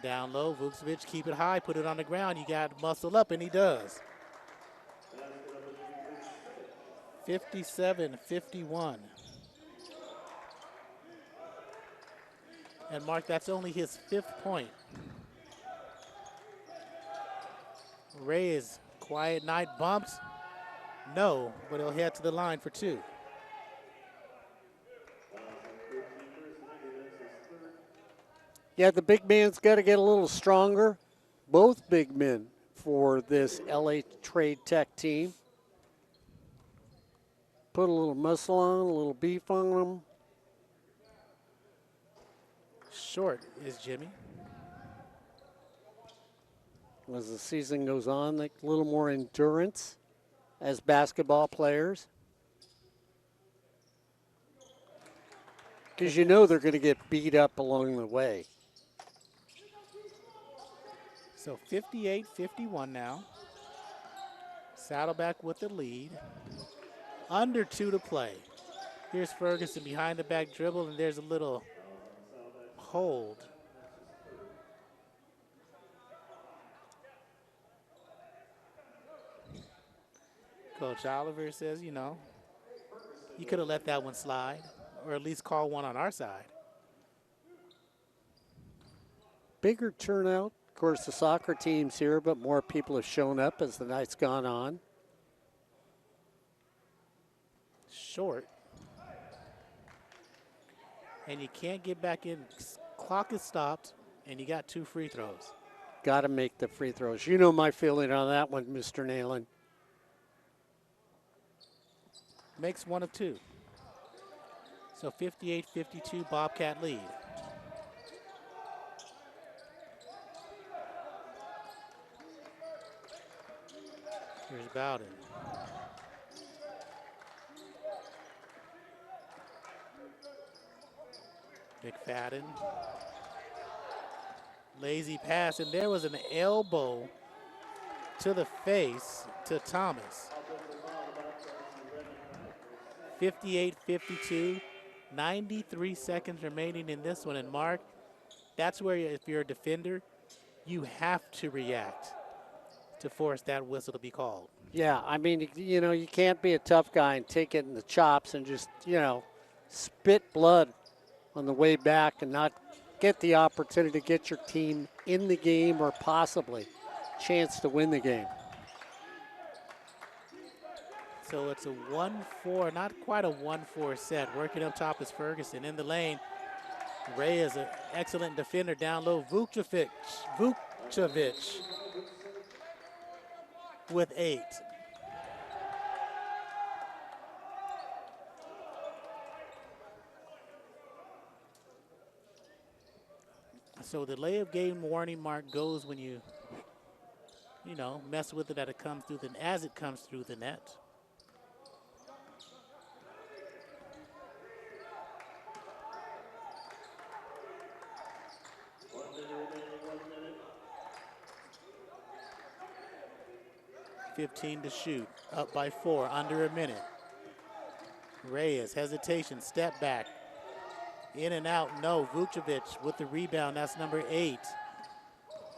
Down low, Vucevic, keep it high, put it on the ground. You got to muscle up, and he does. 57-51. And Mark, that's only his 5th point. Reyes, quiet night, bumps. No, but he'll head to the line for 2. Yeah, the big man's got to get a little stronger. Both big men for this LA Trade Tech team. Put a little muscle on, a little beef on them. Short is Jimmy. As the season goes on, like a little more endurance as basketball players. because you know they're going to get beat up along the way. So 58-51 now. Saddleback with the lead. Under 2 to play. Here's Ferguson behind the back dribble, and there's a little hold. Coach Oliver says, you know, you could have let that one slide, or at least call one on our side. Bigger turnout. Of course, the soccer team's here, but more people have shown up as the night's gone on. Short. And you can't get back in. Clock is stopped, and you got 2 free throws. Got to make the free throws. You know my feeling on that one, Mr. Neyland. Makes 1 of 2. So 58-52 Bobcat lead. Here's Bowden. McFadden. Lazy pass, and there was an elbow to the face to Thomas. 58-52, 93 seconds remaining in this one. And Mark, that's where if you're a defender, you have to react to force that whistle to be called. Yeah, I mean, you know, you can't be a tough guy and take it in the chops and just, you know, spit blood on the way back and not get the opportunity to get your team in the game or possibly chance to win the game. So it's a 1-4, not quite a 1-4 set. Working up top is Ferguson in the lane. Ray is an excellent defender down low. Vukcevic with 8. So the delay of game warning mark goes when you know, mess with it as it comes through the net. .15 to shoot, up by 4, under a minute. Reyes, hesitation, step back. In and out, no. Vukcevic with the rebound, that's number 8.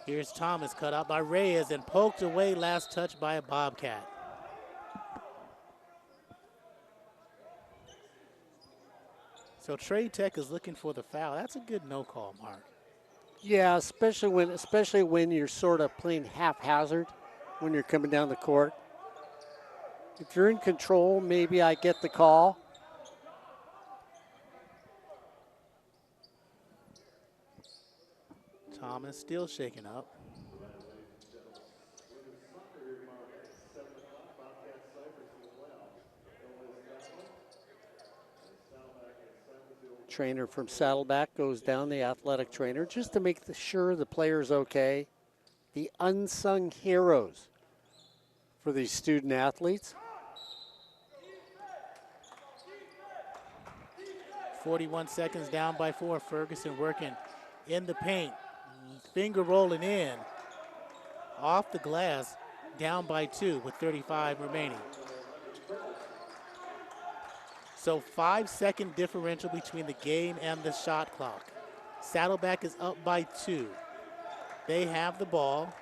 Here's Thomas, cut out by Reyes and poked away, last touch by a Bobcat. So Trade Tech is looking for the foul. That's a good no call, Mark. Yeah, especially when you're sort of playing haphazard when you're coming down the court. If you're in control, maybe I get the call. Thomas still shaking up. Trainer from Saddleback goes down, the athletic trainer, just to make sure the player's okay. The unsung heroes for these student athletes. 41 seconds, down by 4. Ferguson working in the paint. Finger rolling in. Off the glass, down by 2 with 35 remaining. So 5-second differential between the game and the shot clock. Saddleback is up by 2. They have the ball.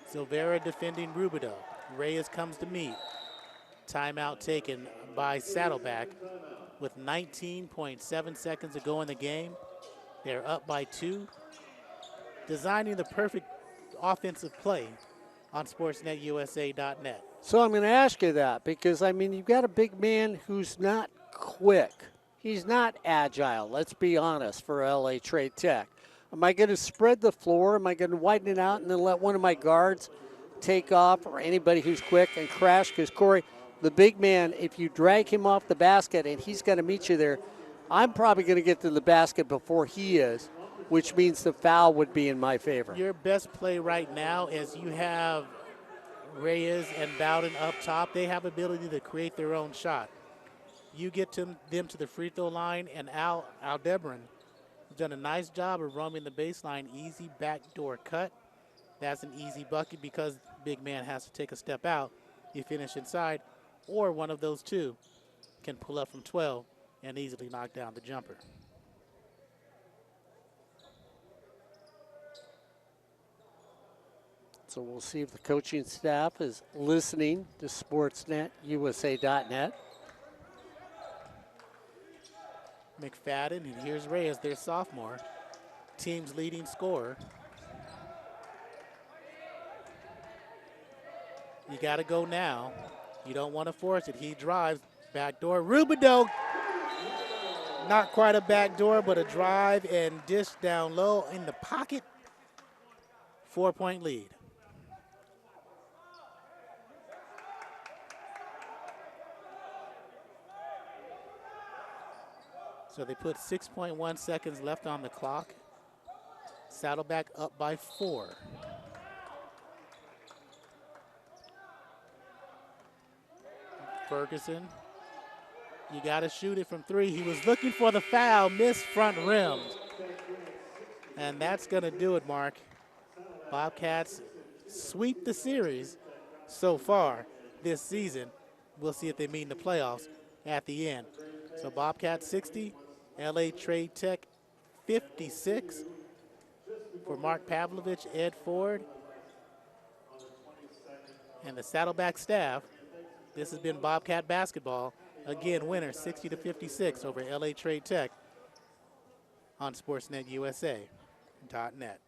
Silvera defending Rubido. Reyes comes to meet. Timeout taken by Saddleback with 19.7 seconds to go in the game. They're up by 2. Designing the perfect offensive play on SportsNetUSA.net. So I'm going to ask you that because, I mean, you've got a big man who's not quick. He's not agile, let's be honest, for LA Trade Tech. Am I going to spread the floor? Am I going to widen it out and then let one of my guards take off, or anybody who's quick and crash? Because, Corey, the big man, if you drag him off the basket and he's going to meet you there, I'm probably going to get to the basket before he is, which means the foul would be in my favor. Your best play right now is you have Reyes and Bowden up top. They have ability to create their own shot. you get them to the free throw line, and Aldebaran has done a nice job of roaming the baseline. Easy backdoor cut. That's an easy bucket because big man has to take a step out. You finish inside, or one of those two can pull up from 12 and easily knock down the jumper. So we'll see if the coaching staff is listening to SportsNetUSA.net. McFadden, and here's Reyes, their sophomore, team's leading scorer. You got to go now. You don't want to force it. He drives, backdoor. Rubidoux, not quite a backdoor, but a drive and dish down low in the pocket. 4-point lead. So they put 6.1 seconds left on the clock. Saddleback up by 4. Ferguson, you got to shoot it from 3. He was looking for the foul, missed front rim. And that's going to do it, Mark. Bobcats sweep the series so far this season. We'll see if they meet in the playoffs at the end. So Bobcats 60, LA Trade Tech 56. For Mark Pavlovich, Ed Ford, and the Saddleback staff, this has been Bobcat basketball. Again, winner 60-56 over LA Trade Tech on SportsNetUSA.net.